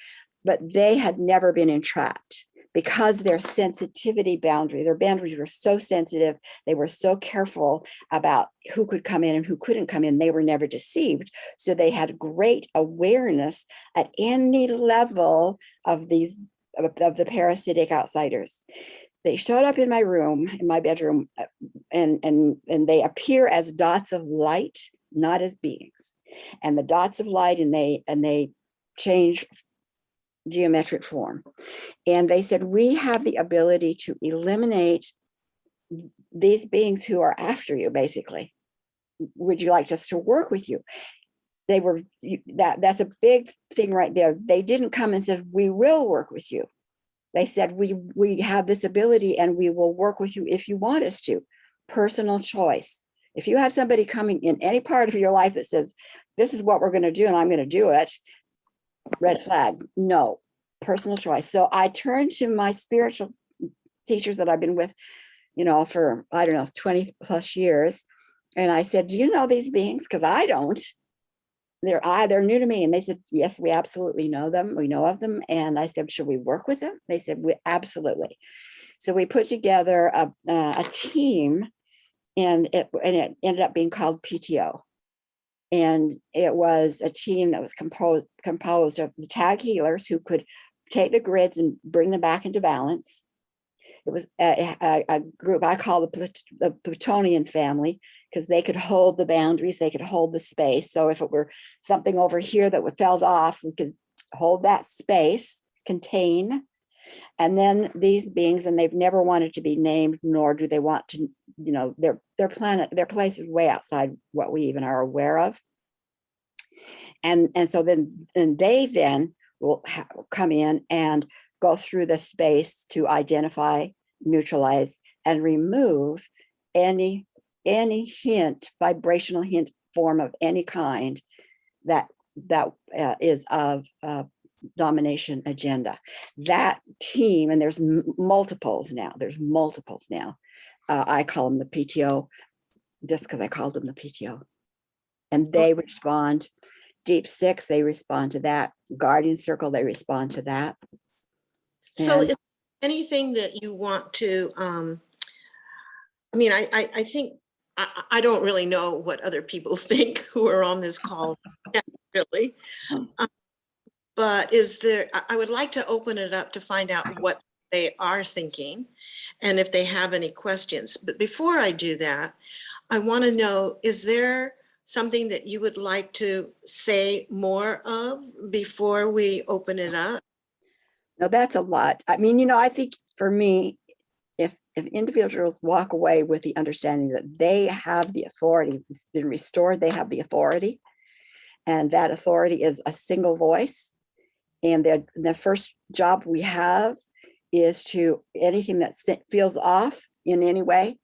but they had never been entrapped because their sensitivity their boundaries were so sensitive. They were so careful about who could come in and who couldn't come in. They were never deceived. So they had great awareness at any level of the parasitic outsiders. They showed up in my room, in my bedroom, and they appear as dots of light, not as beings. And the dots of light, and they change geometric form. And they said, we have the ability to eliminate these beings who are after you, basically. Would you like us to work with you? They were, that's a big thing right there. They didn't come and said, we will work with you. They said, we have this ability and we will work with you if you want us to. Personal choice. If you have somebody coming in any part of your life that says, this is what we're going to do and I'm going to do it, red flag. No, personal choice. So I turned to my spiritual teachers that I've been with, you know, for, I don't know, 20 plus years. And I said, do you know these beings? Because I don't. They're new to me. And they said, yes, we absolutely know them. We know of them. And I said, should we work with them? They said, we absolutely. So we put together a team, and it ended up being called PTO. And it was a team that was composed of the tag healers who could take the grids and bring them back into balance. It was a group I call the Plutonian family, because they could hold the boundaries, they could hold the space. So if it were something over here that fell off, we could hold that space, contain. And then these beings, and they've never wanted to be named, nor do they want to, you know, their planet, their place is way outside what we even are aware of. And so then they will come in and go through the space to identify, neutralize, and remove any hint, vibrational hint form of any kind that is of domination agenda. That team, and there's multiples now. I call them the PTO just because I called them the PTO. And they respond. Deep Six, they respond to that. Guardian Circle, they respond to that. So And is anything that you want to, I mean, I think, I don't really know what other people think who are on this call, really. But is there, I would like to open it up to find out what they are thinking and if they have any questions. But before I do that, I want to know, is there something that you would like to say more of before we open it up? no, that's a lot. I mean, you know, I think for me, if individuals walk away with the understanding that they have the authority, it's been restored, they have the authority, and that authority is a single voice. And the first job we have is to, anything that feels off in any way,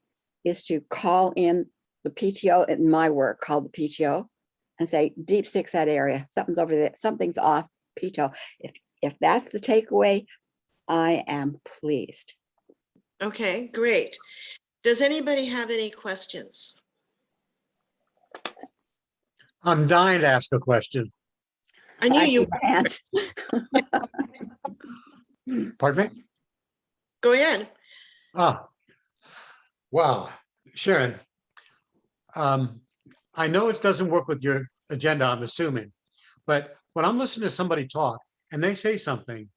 is to call in the PTO, in my work called the PTO, and say, Deep Six, that area, something's over there, something's off, PTO. If that's the takeaway, I am pleased. Okay, great. Does anybody have any questions? I'm dying to ask a question. I knew you, can't. Pardon me? go ahead. Wow, Sharon. I know it doesn't work with your agenda, I'm assuming, but when I'm listening to somebody talk and they say something,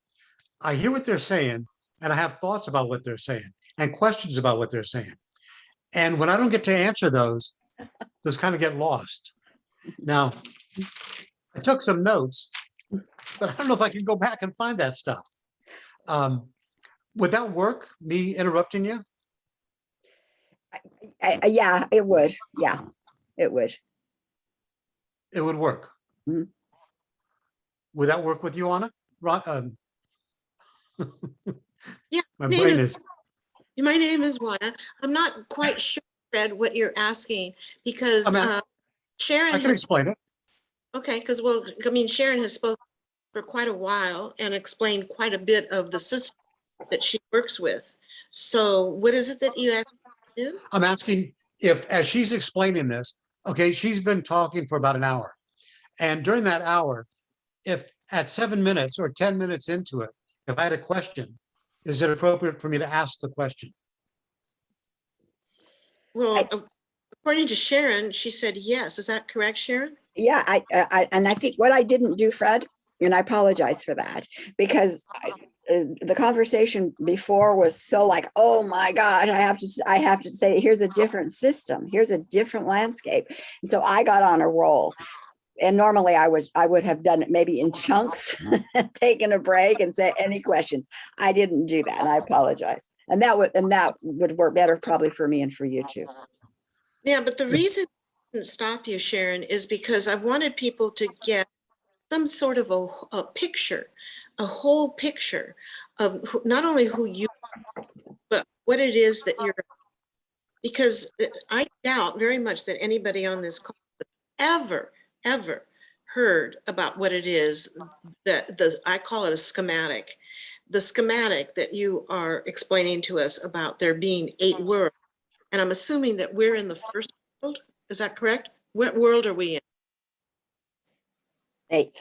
I hear what they're saying and I have thoughts about what they're saying and questions about what they're saying. And when I don't get to answer those kind of get lost. Now, I took some notes, but I don't know if I can go back and find that stuff. Would that work, me interrupting you? Yeah, it would. Yeah, it would. It would work. Mhm. Would that work with you, Anna? Yeah, My name brain is- is, my name is Juana. I'm not quite sure, Fred, what you're asking, because I mean, Sharon I can has, explain it. okay, because, well, I mean, Sharon has spoken for quite a while and explained quite a bit of the system that she works with. So what is it that you actually do? I'm asking if, as she's explaining this, okay, she's been talking for about an hour. And during that hour, if at 7 minutes or 10 minutes into it, if I had a question, is it appropriate for me to ask the question? Well, according to Sharon, she said yes. Is that correct, Sharon? Yeah, and I think what I didn't do, Fred, and I apologize for that, because the conversation before was so like, oh my God, I have to say, here's a different system, here's a different landscape. And so I got on a roll. and normally I would have done it maybe in chunks, taken a break and say any questions. I didn't do that, and I apologize. And that would work better probably for me and for you too. Yeah, but the reason I didn't stop you, Sharon, is because I wanted people to get some sort of a picture, a whole picture of not only who you are, but what it is that you're, because I doubt very much that anybody on this call has ever heard about what it is that I call it a schematic. The schematic that you are explaining to us about there being 8 worlds. And I'm assuming that we're in the first world. Is that correct? What world are we in? 8th.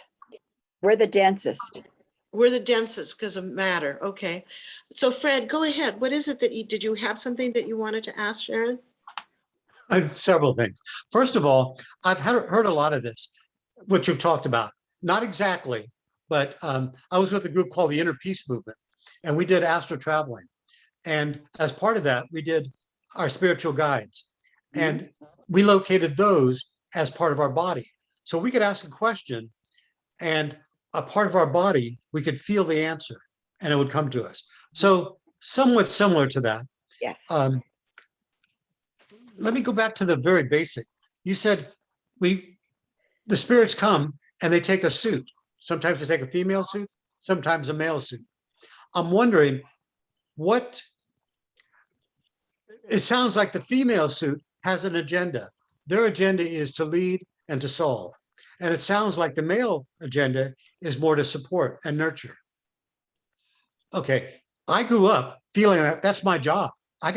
We're the densest. We're the densest because of matter. Okay. So Fred, go ahead. What is it that did you have something that you wanted to ask Sharon? Several things. First of all, I've heard a lot of this, what you've talked about. Not exactly, but I was with a group called the Inner Peace Movement, and we did astral traveling. And as part of that, we did our spiritual guides, and we located those as part of our body. So we could ask a question, and a part of our body, we could feel the answer, and it would come to us. So somewhat similar to that. Yes. Let me go back to the very basic. You said the spirits come and they take a suit. Sometimes they take a female suit, sometimes a male suit. I'm wondering it sounds like the female suit has an agenda. Their agenda is to lead and to solve. And it sounds like the male agenda is more to support and nurture. Okay, I grew up feeling that's my job. I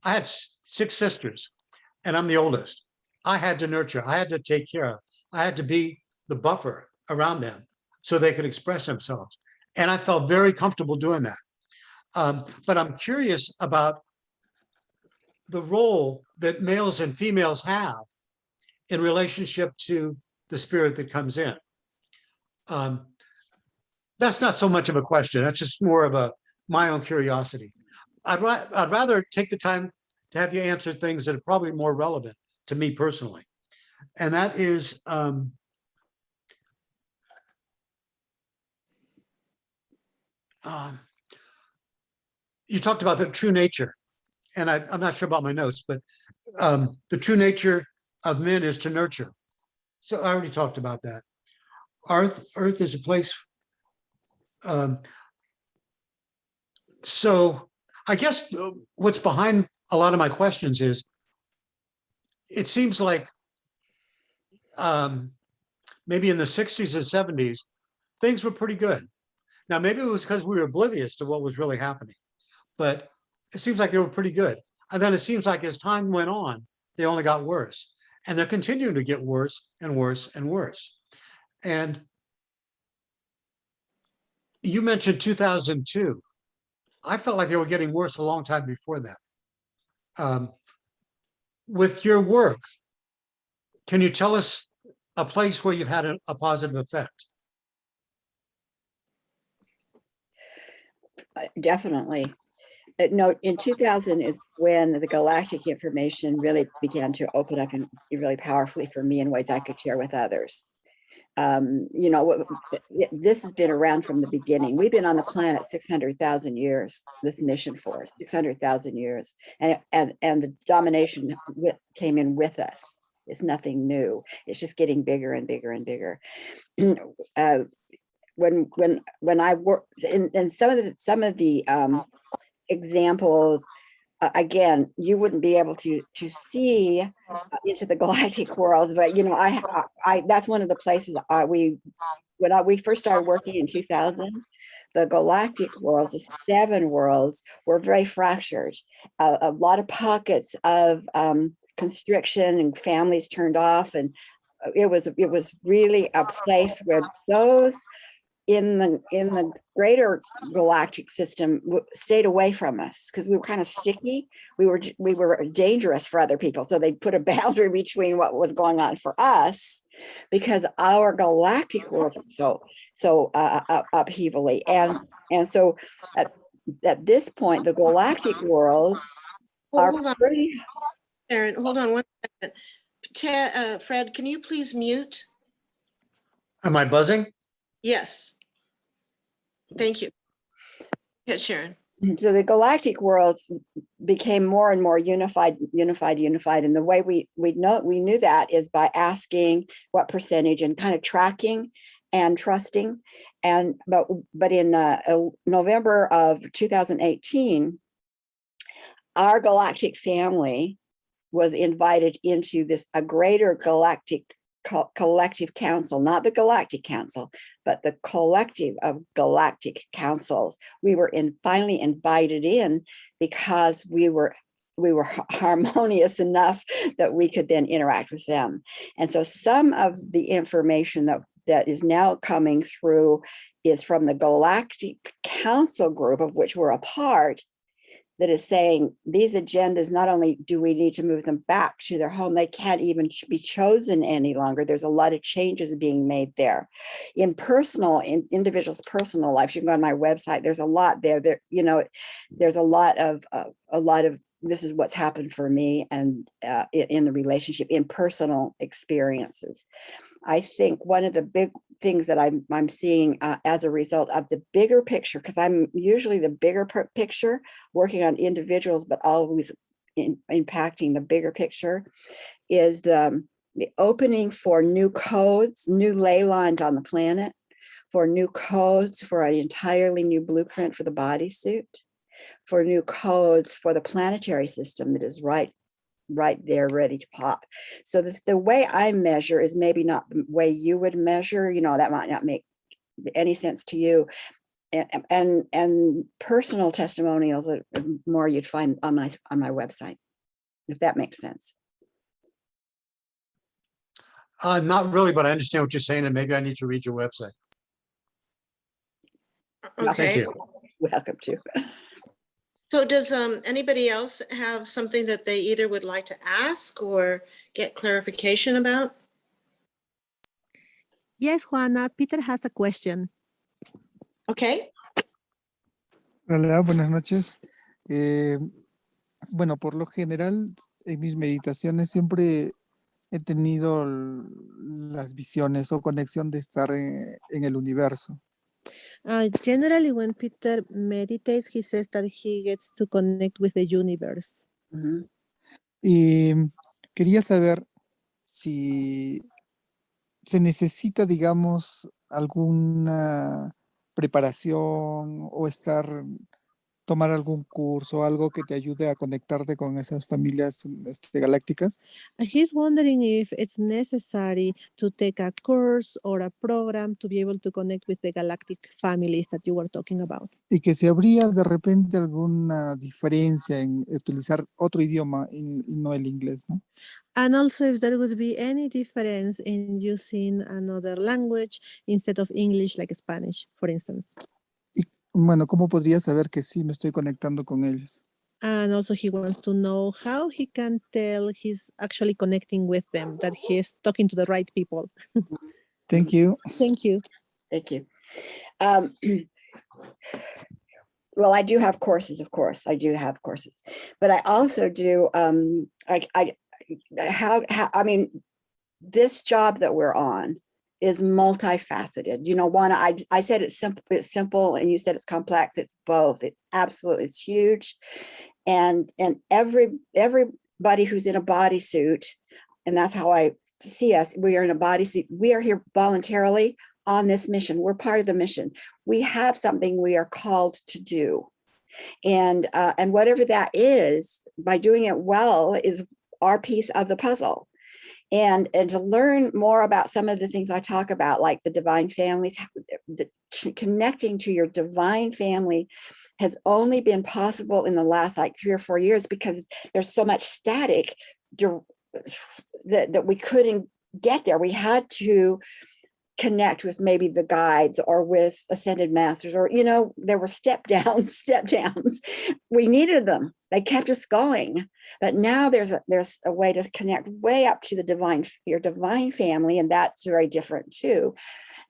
had 6 sisters, and I'm the oldest. I had to nurture, I had to take care of, I had to be the buffer around them so they could express themselves. And I felt very comfortable doing that. But I'm curious about the role that males and females have in relationship to the spirit that comes in. That's not so much of a question. That's just more of my own curiosity. I'd rather take the time to have you answer things that are probably more relevant to me personally. And that is, you talked about the true nature, and I'm not sure about my notes, but the true nature of men is to nurture. So I already talked about that. Earth is a place. So I guess what's behind a lot of my questions is, it seems like maybe in the 60s and 70s, things were pretty good. Now, maybe it was because we were oblivious to what was really happening, but it seems like they were pretty good. And then it seems like as time went on, they only got worse. And they're continuing to get worse and worse and worse. And you mentioned 2002. I felt like they were getting worse a long time before that. With your work, can you tell us a place where you've had a positive effect? Definitely. No, in 2000 is when the galactic information really began to open up and be really powerfully for me in ways I could share with others. You know, this has been around from the beginning. We've been on the planet 600,000 years, this mission force, 600,000 years. And the domination came in with us. It's nothing new. It's just getting bigger and bigger and bigger. When I work in some of the examples, again, you wouldn't be able to see into the galactic worlds, but you know, I that's one of the places when we first started working in 2000, the galactic worlds, the 7 worlds, were very fractured. A lot of pockets of constriction and families turned off, and it was really a place where those in the greater galactic system stayed away from us because we were kind of sticky. We were dangerous for other people, so they put a boundary between what was going on for us, because our galactic world was so upheavally, and so at this point the galactic worlds are pretty. Sharon, hold on one second. Fred, can you please mute? Am I buzzing? Yes. Thank you. Yeah, Sharon. So the galactic worlds became more and more unified. And the way we knew that is by asking what percentage and kind of tracking and trusting. And but in November of 2018, our galactic family was invited into a greater galactic collective council, not the galactic council, but the collective of galactic councils. We were finally invited in because we were harmonious enough that we could then interact with them. And so some of the information that is now coming through is from the Galactic Council group, of which we're a part, that is saying these agendas, not only do we need to move them back to their home, they can't even be chosen any longer. There's a lot of changes being made there. In individuals' personal lives, you can go on my website, there's a lot there. There's a lot of this is what's happened for me and in the relationship, in personal experiences. I think one of the big things that I'm seeing as a result of the bigger picture, because I'm usually the bigger picture working on individuals, but always impacting the bigger picture, is the opening for new codes, new ley lines on the planet, for new codes for an entirely new blueprint for the bodysuit, for new codes for the planetary system that is right there ready to pop. So the way I measure is maybe not the way you would measure, that might not make any sense to you. And personal testimonials are more you'd find on my website, if that makes sense. Not really, but I understand what you're saying, and maybe I need to read your website. Thank Okay. you. Welcome to. So does anybody else have something that they either would like to ask or get clarification about? Yes, Juana, Peter has a question. Okay. Hola, buenas noches. Bueno, por lo general, en mis meditaciones siempre he tenido las visiones o conexión de estar en el universo. Generally, when Peter meditates, he says that he gets to connect with the universe. Mm-hmm. Y quería saber si se necesita, digamos, alguna preparación o tomar algún curso, algo que te ayude a conectarte con esas familias galácticas. He's wondering if it's necessary to take a course or a program to be able to connect with the galactic families that you were talking about. Y que si habría de repente alguna diferencia en utilizar otro idioma y no el inglés, ¿no? And also if there would be any difference in using another language instead of English, like Spanish, for instance. Bueno, ¿cómo podría saber que sí me estoy conectando con ellos? And also he wants to know how he can tell he's actually connecting with them, that he's talking to the right people. Thank you. Thank you. Thank you. Well, I do have courses, of course. I do have courses, but I also do. This job that we're on is multifaceted. Juana, I said it's simple, and you said it's complex. It's both. It's huge, and everybody who's in a bodysuit, and that's how I see us. We are in a bodysuit. We are here voluntarily on this mission. We're part of the mission. We have something we are called to do, and whatever that is, by doing it well, is our piece of the puzzle. And to learn more about some of the things I talk about, like the divine families, connecting to your divine family has only been possible in the last 3 or 4 years, because there's so much static that we couldn't get there. We had to connect with maybe the guides or with ascended masters, or there were step downs. We needed them. They kept us going. But now there's a way to connect way up to your divine family, and that's very different too.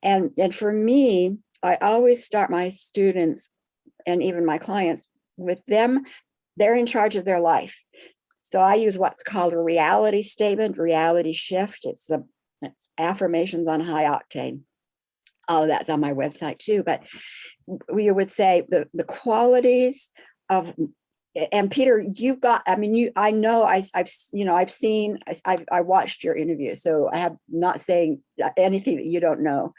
And for me, I always start my students and even my clients with them. They're in charge of their life. So I use what's called a reality statement, reality shift. It's affirmations on high octane. all of that's on my website too, but we would say the qualities of, and Peter, you've got, I mean, I know I watched your interview, so I have not saying anything that you don't know.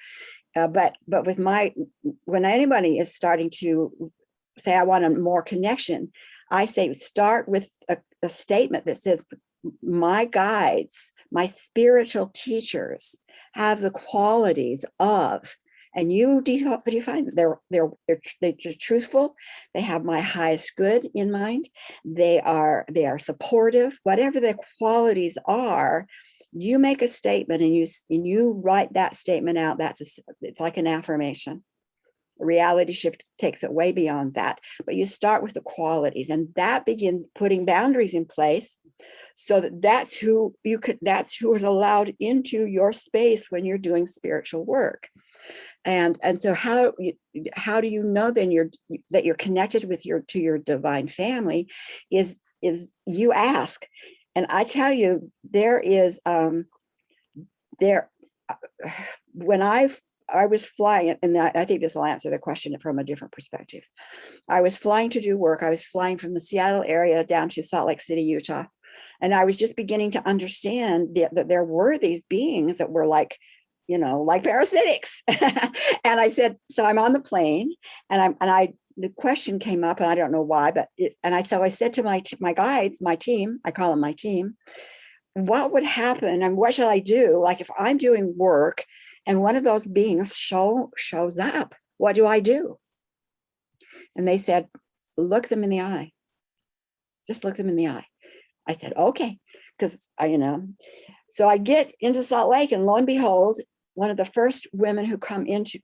But with when anybody is starting to say, I want a more connection, I say, start with a statement that says, my guides, my spiritual teachers have the qualities of, and you define they're truthful. They have my highest good in mind. They are supportive. Whatever the qualities are, you make a statement and you write that statement out. It's like an affirmation. A reality shift takes it way beyond that. But you start with the qualities, and that begins putting boundaries in place, so that's who is allowed into your space when you're doing spiritual work. And so how do you know then that you're connected with to your divine family is you ask. And I tell you, there is when I was flying, and I think this will answer the question from a different perspective. I was flying to do work. I was flying from the Seattle area down to Salt Lake City, Utah. And I was just beginning to understand that there were these beings that were like parasitics. And I said, so I'm on the plane, and the question came up, and I don't know why, but I said to my guides, my team, I call them my team, what would happen and what should I do? Like if I'm doing work and one of those beings shows up, what do I do? And they said, look them in the eye. Just look them in the eye. I said, okay, because so I get into Salt Lake, and lo and behold, one of the first women who come in to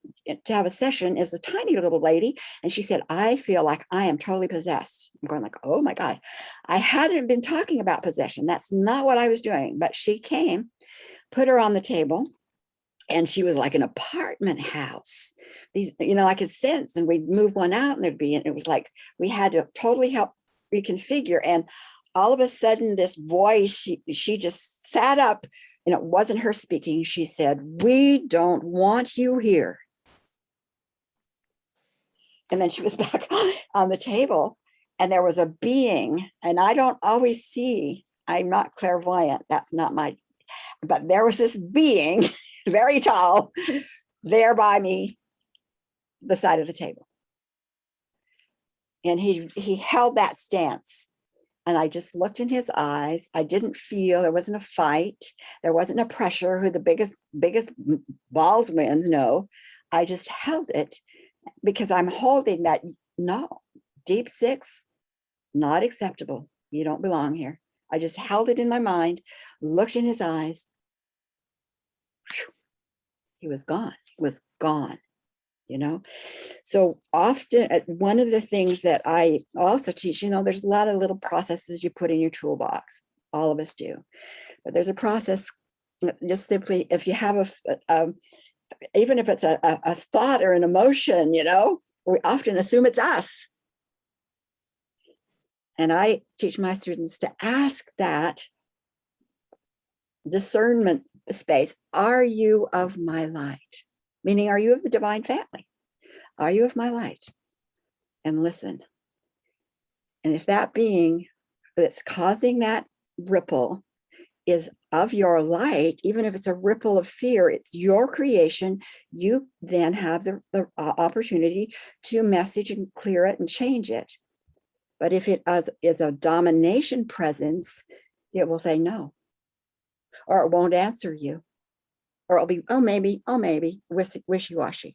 have a session is a tiny little lady. And she said, I feel like I am totally possessed. I'm going like, oh my God. I hadn't been talking about possession. That's not what I was doing. But she came, put her on the table, and she was like an apartment house. These, I could sense, and we'd move one out, and it was like we had to totally help reconfigure. And all of a sudden, this voice, she just sat up. And it wasn't her speaking. She said, we don't want you here. And then she was back on the table, and there was a being, and I don't always see, I'm not clairvoyant. That's not but there was this being, very tall, there by me, the side of the table. And he held that stance. And I just looked in his eyes. I didn't feel, there wasn't a fight. There wasn't a pressure, who the biggest balls wins. No, I just held it because I'm holding that. No, deep six, not acceptable. You don't belong here. I just held it in my mind, looked in his eyes. Whew. He was gone. He was gone. So often, one of the things that I also teach, there's a lot of little processes you put in your toolbox. All of us do. But there's a process, just simply, if you have even if it's a thought or an emotion, we often assume it's us. And I teach my students to ask that discernment space, are you of my light? Meaning, are you of the divine family? Are you of my light? And listen. And if that being that's causing that ripple is of your light, even if it's a ripple of fear, it's your creation, you then have the opportunity to message and clear it and change it. But if it is a domination presence, it will say no, or it won't answer you. Or it'll be, oh, maybe, wishy-washy.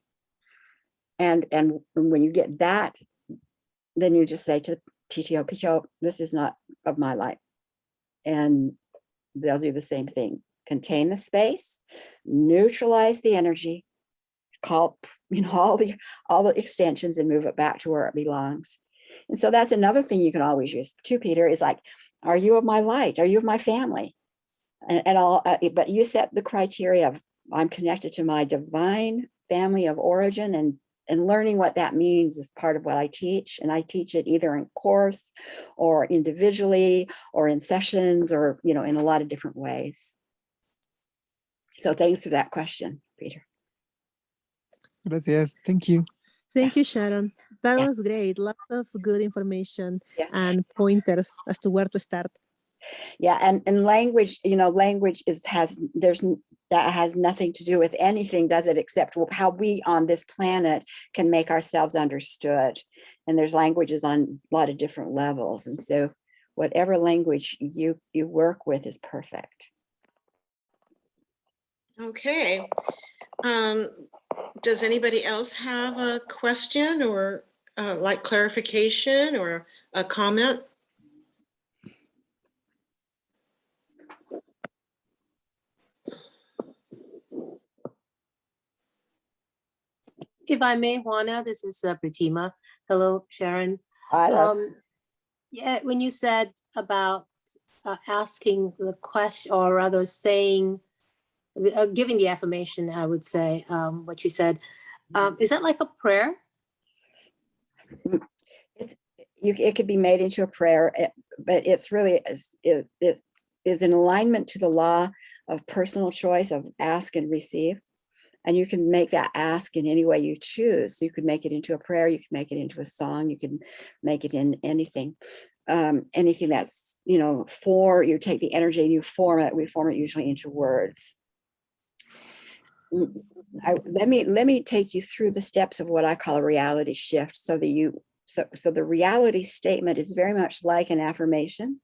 And when you get that, then you just say to the PTO, this is not of my light. And they'll do the same thing. Contain the space, neutralize the energy, call all the extensions, and move it back to where it belongs. And so that's another thing you can always use too, Peter, is like, are you of my light? Are you of my family? And all, but you set the criteria of, I'm connected to my divine family of origin, and learning what that means is part of what I teach. And I teach it either in course or individually or in sessions, or, in a lot of different ways. So thanks for that question, Peter. Gracias. Thank you. Thank you, Sharon. That Yeah. was great. Lots of good information Yeah. and pointers as to where to start. Yeah, and language, language that has nothing to do with anything, does it, except how we on this planet can make ourselves understood. And there's languages on a lot of different levels. And so whatever language you work with is perfect. Okay. Does anybody else have a question or like clarification or a comment? If I may, Juana, this is Pratima. Hello, Sharon. I love Yeah, when you said about asking the question, or rather saying, giving the affirmation, I would say what you said. Is that like a prayer? it could be made into a prayer, but it's really it is in alignment to the law of personal choice of ask and receive. And you can make that ask in any way you choose. So you could make it into a prayer, you can make it into a song, you can make it in anything. Anything that's, you take the energy and you form it. We form it usually into words. Let me take you through the steps of what I call a reality shift, so the reality statement is very much like an affirmation.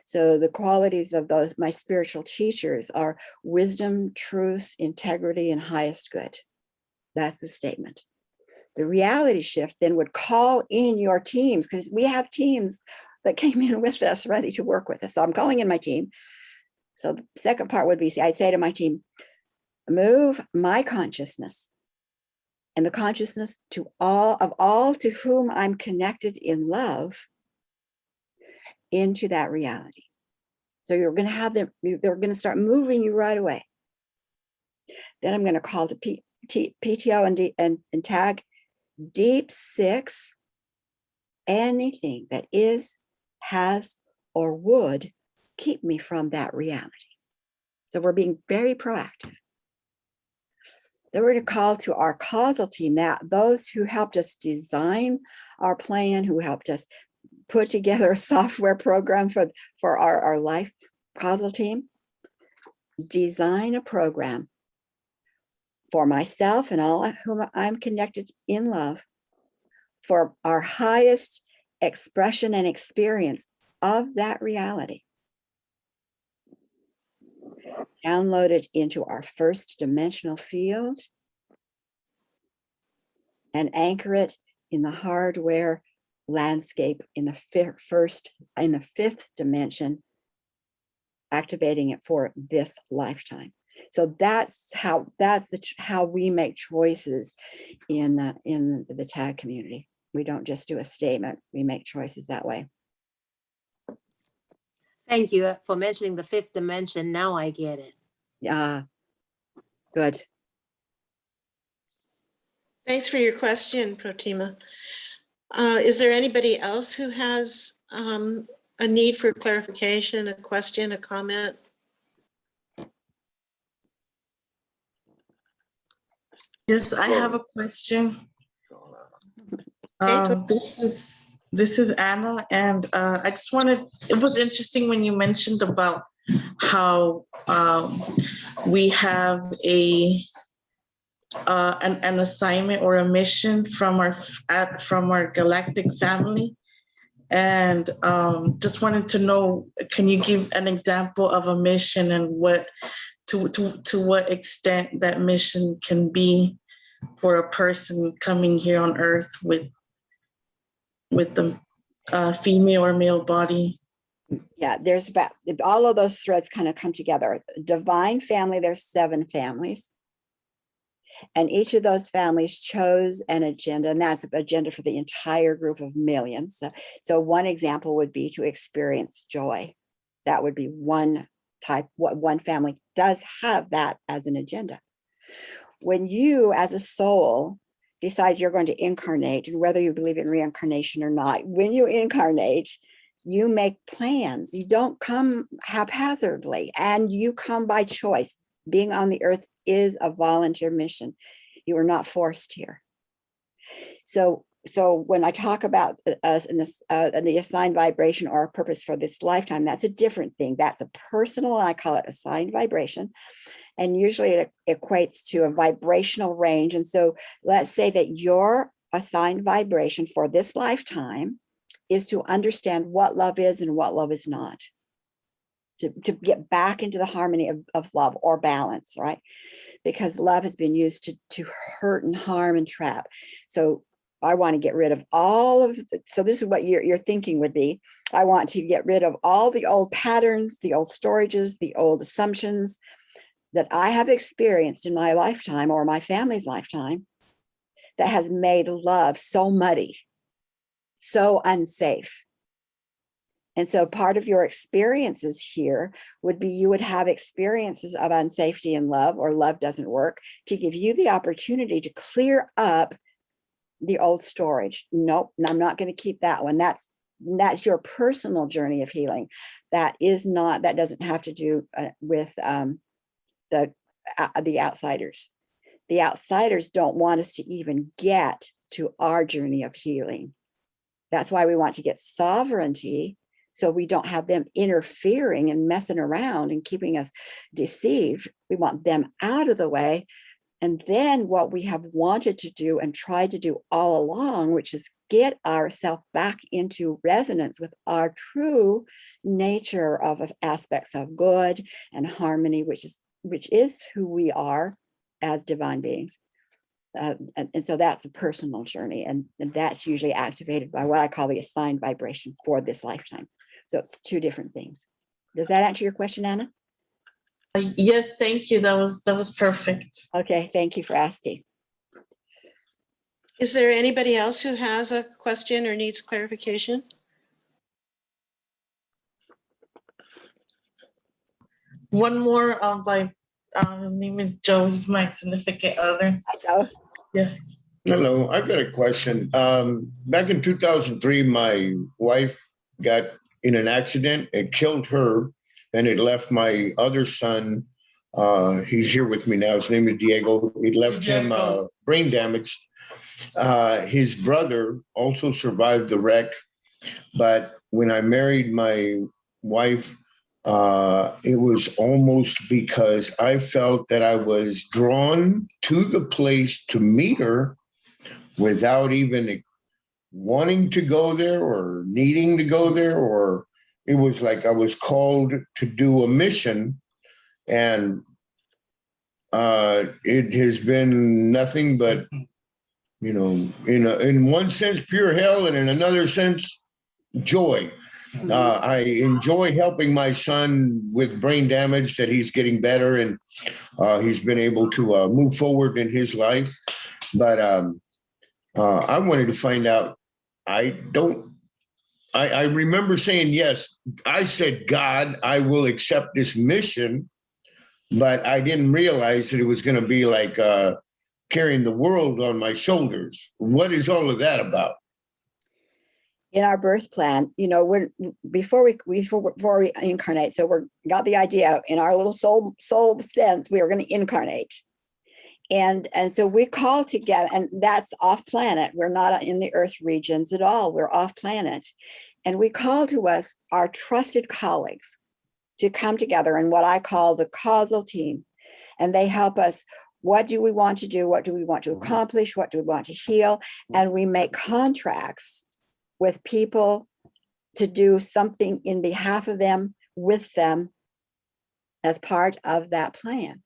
So the qualities of my spiritual teachers are wisdom, truth, integrity, and highest good. That's the statement. The reality shift then would call in your teams, because we have teams that came in with us ready to work with us. So I'm calling in my team. So the second part would be, I say to my team, move my consciousness and the consciousness to all to whom I'm connected in love into that reality. So you're going to have them, they're going to start moving you right away. Then I'm going to call the PTO and tag deep 6, anything that is, has, or would keep me from that reality. So we're being very proactive. Then we're going to call to our causal team, those who helped us design our plan, who helped us put together a software program for our life causal team. Design a program for myself and all whom I'm connected in love for our highest expression and experience of that reality. Download it into our first dimensional field and anchor it in the hardware landscape in the fifth dimension, activating it for this lifetime. So that's how we make choices in the tag community. We don't just do a statement, we make choices that way. Thank you for mentioning the 5th dimension. Now I get it. Yeah, good. Thanks for your question, Pratima. Is there anybody else who has a need for clarification, a question, a comment? Yes, I have a question. Okay, go. This is Anna, and I just wanted. It was interesting when you mentioned about how we have an assignment or a mission from our galactic family, and just wanted to know, can you give an example of a mission and what to what extent that mission can be for a person coming here on Earth with the female or male body? Yeah, there's about all of those threads kind of come together. Divine family, there's 7 families. And each of those families chose an agenda, and that's an agenda for the entire group of millions. So one example would be to experience joy. That would be one type. What one family does have that as an agenda. When you, as a soul, decide you're going to incarnate, and whether you believe in reincarnation or not, when you incarnate, you make plans. You don't come haphazardly, and you come by choice. Being on the earth is a volunteer mission. You were not forced here. So when I talk about us in this, the assigned vibration or a purpose for this lifetime, that's a different thing. That's a personal, I call it assigned vibration. And usually it equates to a vibrational range. And so let's say that your assigned vibration for this lifetime is to understand what love is and what love is not. To get back into the harmony of love or balance, right? Because love has been used to hurt and harm and trap. So I want to get rid of all of, so this is what your thinking would be. I want to get rid of all the old patterns, the old storages, the old assumptions that I have experienced in my lifetime or my family's lifetime that has made love so muddy, so unsafe. And so part of your experiences here would be you would have experiences of unsafety in love or love doesn't work to give you the opportunity to clear up the old storage. Nope, I'm not going to keep that one. That's your personal journey of healing. That doesn't have to do with the outsiders. The outsiders don't want us to even get to our journey of healing. That's why we want to get sovereignty, so we don't have them interfering and messing around and keeping us deceived. We want them out of the way. And then what we have wanted to do and tried to do all along, which is get ourselves back into resonance with our true nature of aspects of good and harmony, which is who we are as divine beings. And so that's a personal journey. And that's usually activated by what I call the assigned vibration for this lifetime. So it's two different things. Does that answer your question, Anna? Yes, thank you. That was perfect. Okay, thank you for asking. Is there anybody else who has a question or needs clarification? One more by his name is Joe. He's my significant other. Joe? Yes. Hello, I've got a question. Back in 2003, my wife got in an accident. It killed her, and it left my other son. He's here with me now. His name is Diego. It left him brain damaged. His brother also survived the wreck, but when I married my wife, it was almost because I felt that I was drawn to the place to meet her without even wanting to go there or needing to go there, or it was like I was called to do a mission, and it has been nothing but, in one sense, pure hell, and in another sense, joy. I enjoy helping my son with brain damage, that he's getting better, and he's been able to move forward in his life. But I wanted to find out, I remember saying, yes, I said, God, I will accept this mission, but I didn't realize that it was going to be like carrying the world on my shoulders. What is all of that about? In our birth plan, before we incarnate, so we got the idea in our little soul sense, we were going to incarnate. And so we call together, and that's off planet. We're not in the earth regions at all. We're off planet. And we call to us our trusted colleagues to come together in what I call the causal team. And they help us. What do we want to do? What do we want to accomplish? What do we want to heal? And we make contracts with people to do something in behalf of them, with them, as part of that plan.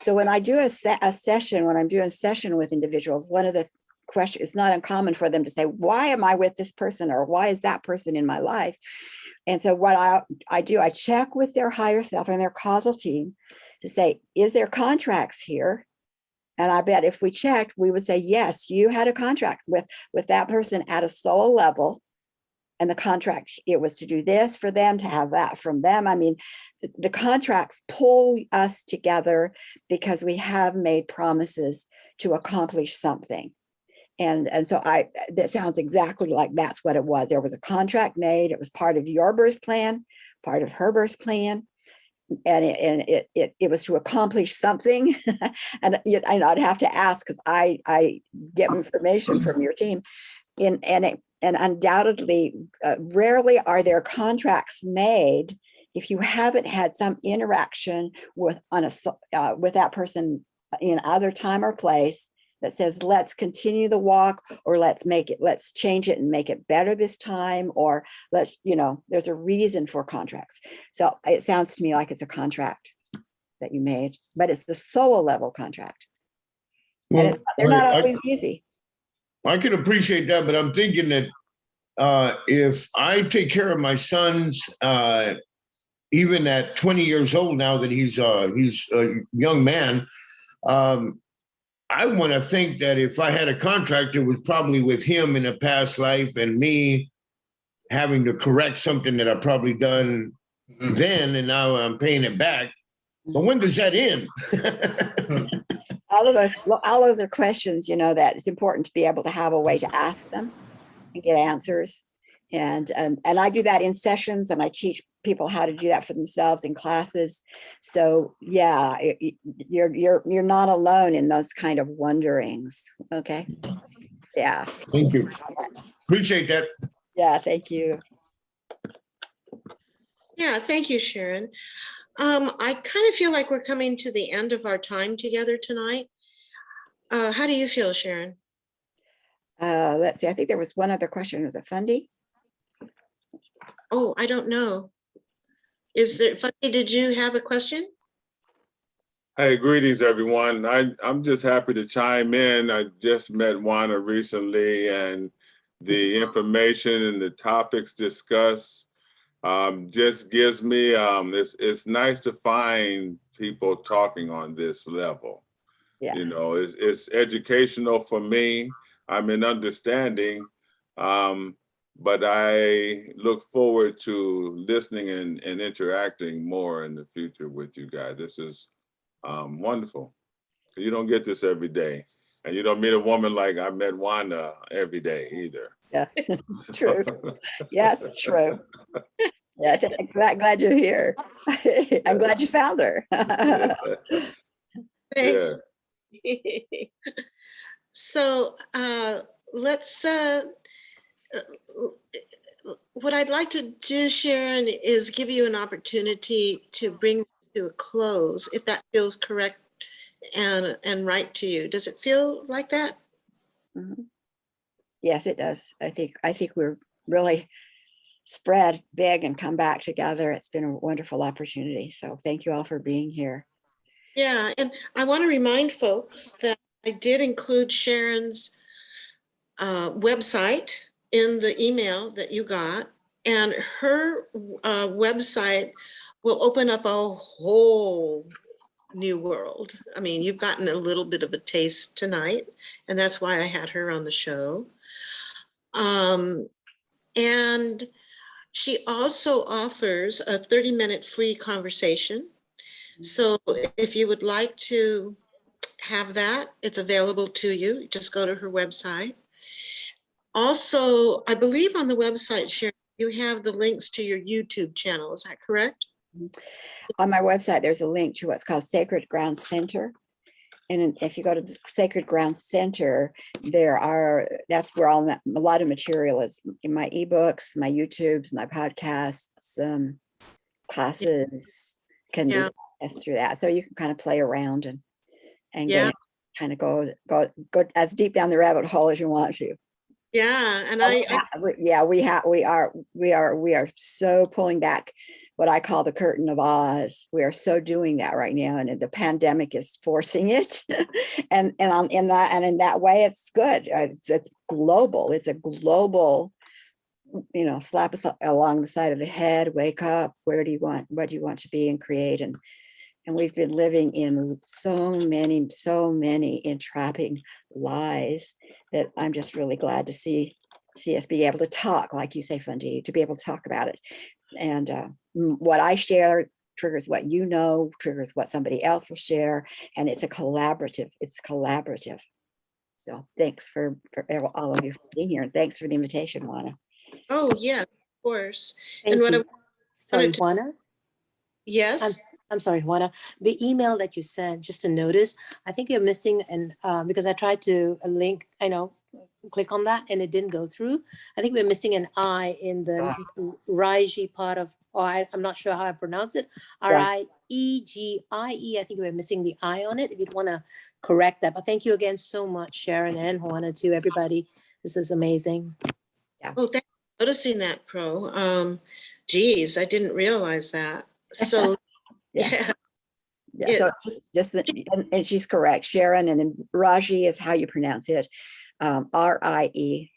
So when I do a session, when I'm doing a session with individuals, one of the questions, it's not uncommon for them to say, why am I with this person? Or why is that person in my life? And so what I do, I check with their higher self and their causal team to say, is there contracts here? And I bet if we checked, we would say, yes, you had a contract with that person at a soul level. And the contract, it was to do this for them, to have that from them. I mean, the contracts pull us together because we have made promises to accomplish something. And so that sounds exactly like that's what it was. There was a contract made. It was part of your birth plan, part of her birth plan. it was to accomplish something. And I'd have to ask, because I get information from your team. And undoubtedly, rarely are there contracts made if you haven't had some interaction with that person in other time or place that says, let's continue the walk, or let's change it and make it better this time, or there's a reason for contracts. So it sounds to me like it's a contract that you made, but it's the soul level contract. And they're not always easy. I can appreciate that, but I'm thinking that if I take care of my sons, even at 20 years old now that he's a young man, I want to think that if I had a contract, it was probably with him in a past life and me having to correct something that I've probably done then, and now I'm paying it back. But when does that end? All those are questions, that it's important to be able to have a way to ask them and get answers. And I do that in sessions, and I teach people how to do that for themselves in classes. So yeah, you're not alone in those kind of wonderings. Okay. Yeah. Thank you. Appreciate that. Yeah, thank you. Yeah, thank you, Sharon. I kind of feel like we're coming to the end of our time together tonight. How do you feel, Sharon? Let's see. I think there was one other question. Was it Fundy? Oh, I don't know. Is there, Fundy, did you have a question? Hey, greetings, everyone. I'm just happy to chime in. I just met Juana recently, and the information and the topics discussed just gives me, it's nice to find people talking on this level. Yeah. It's educational for me. I'm in understanding, but I look forward to listening and interacting more in the future with you guys. This is wonderful. You don't get this every day. And you don't meet a woman like I met Juana every day either. Yeah, it's true. Yes, it's true. Yeah, glad you're here. I'm glad you found her. Thanks. So let's, what I'd like to do, Sharon, is give you an opportunity to bring to a close, if that feels correct and right to you. Does it feel like that? Mm-hmm. Yes, it does. I think we're really spread big and come back together. It's been a wonderful opportunity. So thank you all for being here. Yeah, and I want to remind folks that I did include Sharon's website in the email that you got, and her website will open up a whole new world. I mean, you've gotten a little bit of a taste tonight, and that's why I had her on the show. And she also offers a 30-minute free conversation. So if you would like to have that, it's available to you. Just go to her website. Also, I believe on the website, Sharon, you have the links to your YouTube channel. Is that correct? On my website, there's a link to what's called Sacred Ground Center. And if you go to the Sacred Ground Center, that's where a lot of material is in my ebooks, my YouTubes, my podcasts, classes can be accessed through that. So you can kind of play around and kind of go as deep down the rabbit hole as you want to. Yeah, and we are so pulling back what I call the curtain of Oz. We are so doing that right now, and the pandemic is forcing it. and in that way, it's good. It's global. It's a global, slap us along the side of the head. Wake up. What do you want to be and create? And we've been living in so many entrapping lies that I'm just really glad to see us be able to talk, like you say, Fundy, to be able to talk about it. And what I share triggers what triggers what somebody else will share. And it's a collaborative. So thanks for all of you for being here. And thanks for the invitation, Juana. Oh, yeah, of course. Thank And you. Sorry, Juana? Yes, I'm sorry, Juana. The email that you sent, just to notice, I think you're missing because I tried to click on that and it didn't go through. I think we're missing an I in the Riegie part of, I'm not sure how I pronounce it. Riegie. I think we're missing the I on it. If you'd want to correct that. But thank you again so much, Sharon and Juana, to everybody. This is amazing. oh, thanks for noticing that, Pro. Geez, I didn't realize that. So, Yeah. yeah. So and she's correct, Sharon, and then Riegie is how you pronounce it. Riegie,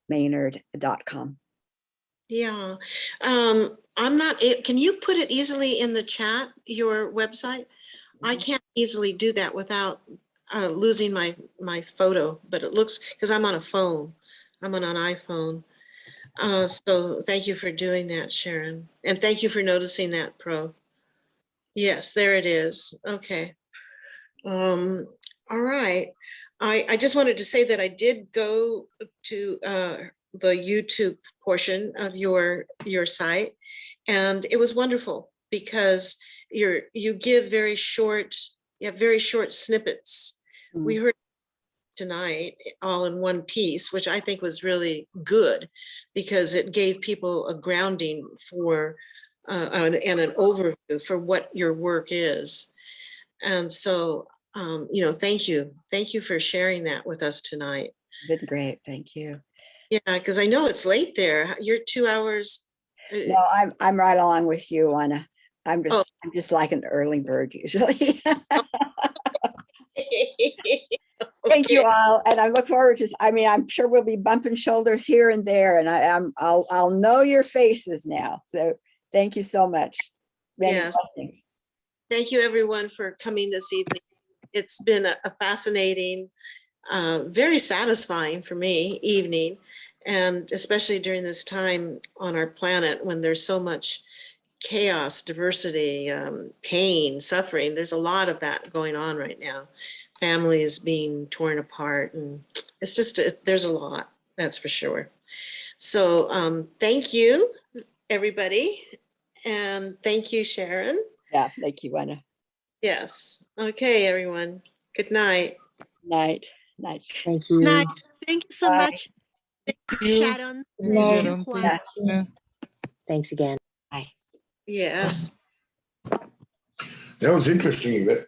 Maynard.com. Yeah. I'm not, can you put it easily in the chat, your website? I can't easily do that without losing my photo, but it looks, because I'm on a phone. I'm on an iPhone. So thank you for doing that, Sharon. And thank you for noticing that, Pro. Yes, there it is. Okay. All right. I just wanted to say that I did go to the YouTube portion of your site, and it was wonderful because you give very short snippets. We heard tonight all in one piece, which I think was really good because it gave people a grounding for and an overview for what your work is. And so, thank you. Thank you for sharing that with us tonight. Been great. Thank you. Yeah, because I know it's late there. You're 2 hours. No, I'm right along with you, Juana. I'm just like an early bird usually. Thank you all, and I look forward to. I'm sure we'll be bumping shoulders here and there, and I'll know your faces now. So thank you so much. Many blessings. Thank you, everyone, for coming this evening. It's been a fascinating, very satisfying for me evening, and especially during this time on our planet when there's so much chaos, diversity, pain, suffering. There's a lot of that going on right now. Families being torn apart, and it's just, there's a lot, that's for sure. So thank you, everybody. And thank you, Sharon. Yeah, thank you, Juana. Yes. Okay, everyone. Good night. Night. Thank you. Night. Thank you so Bye. much, Sharon. Good night. Thank you, Sharon, Juan. yeah. Thanks again. Yes. That was interesting, Yvette.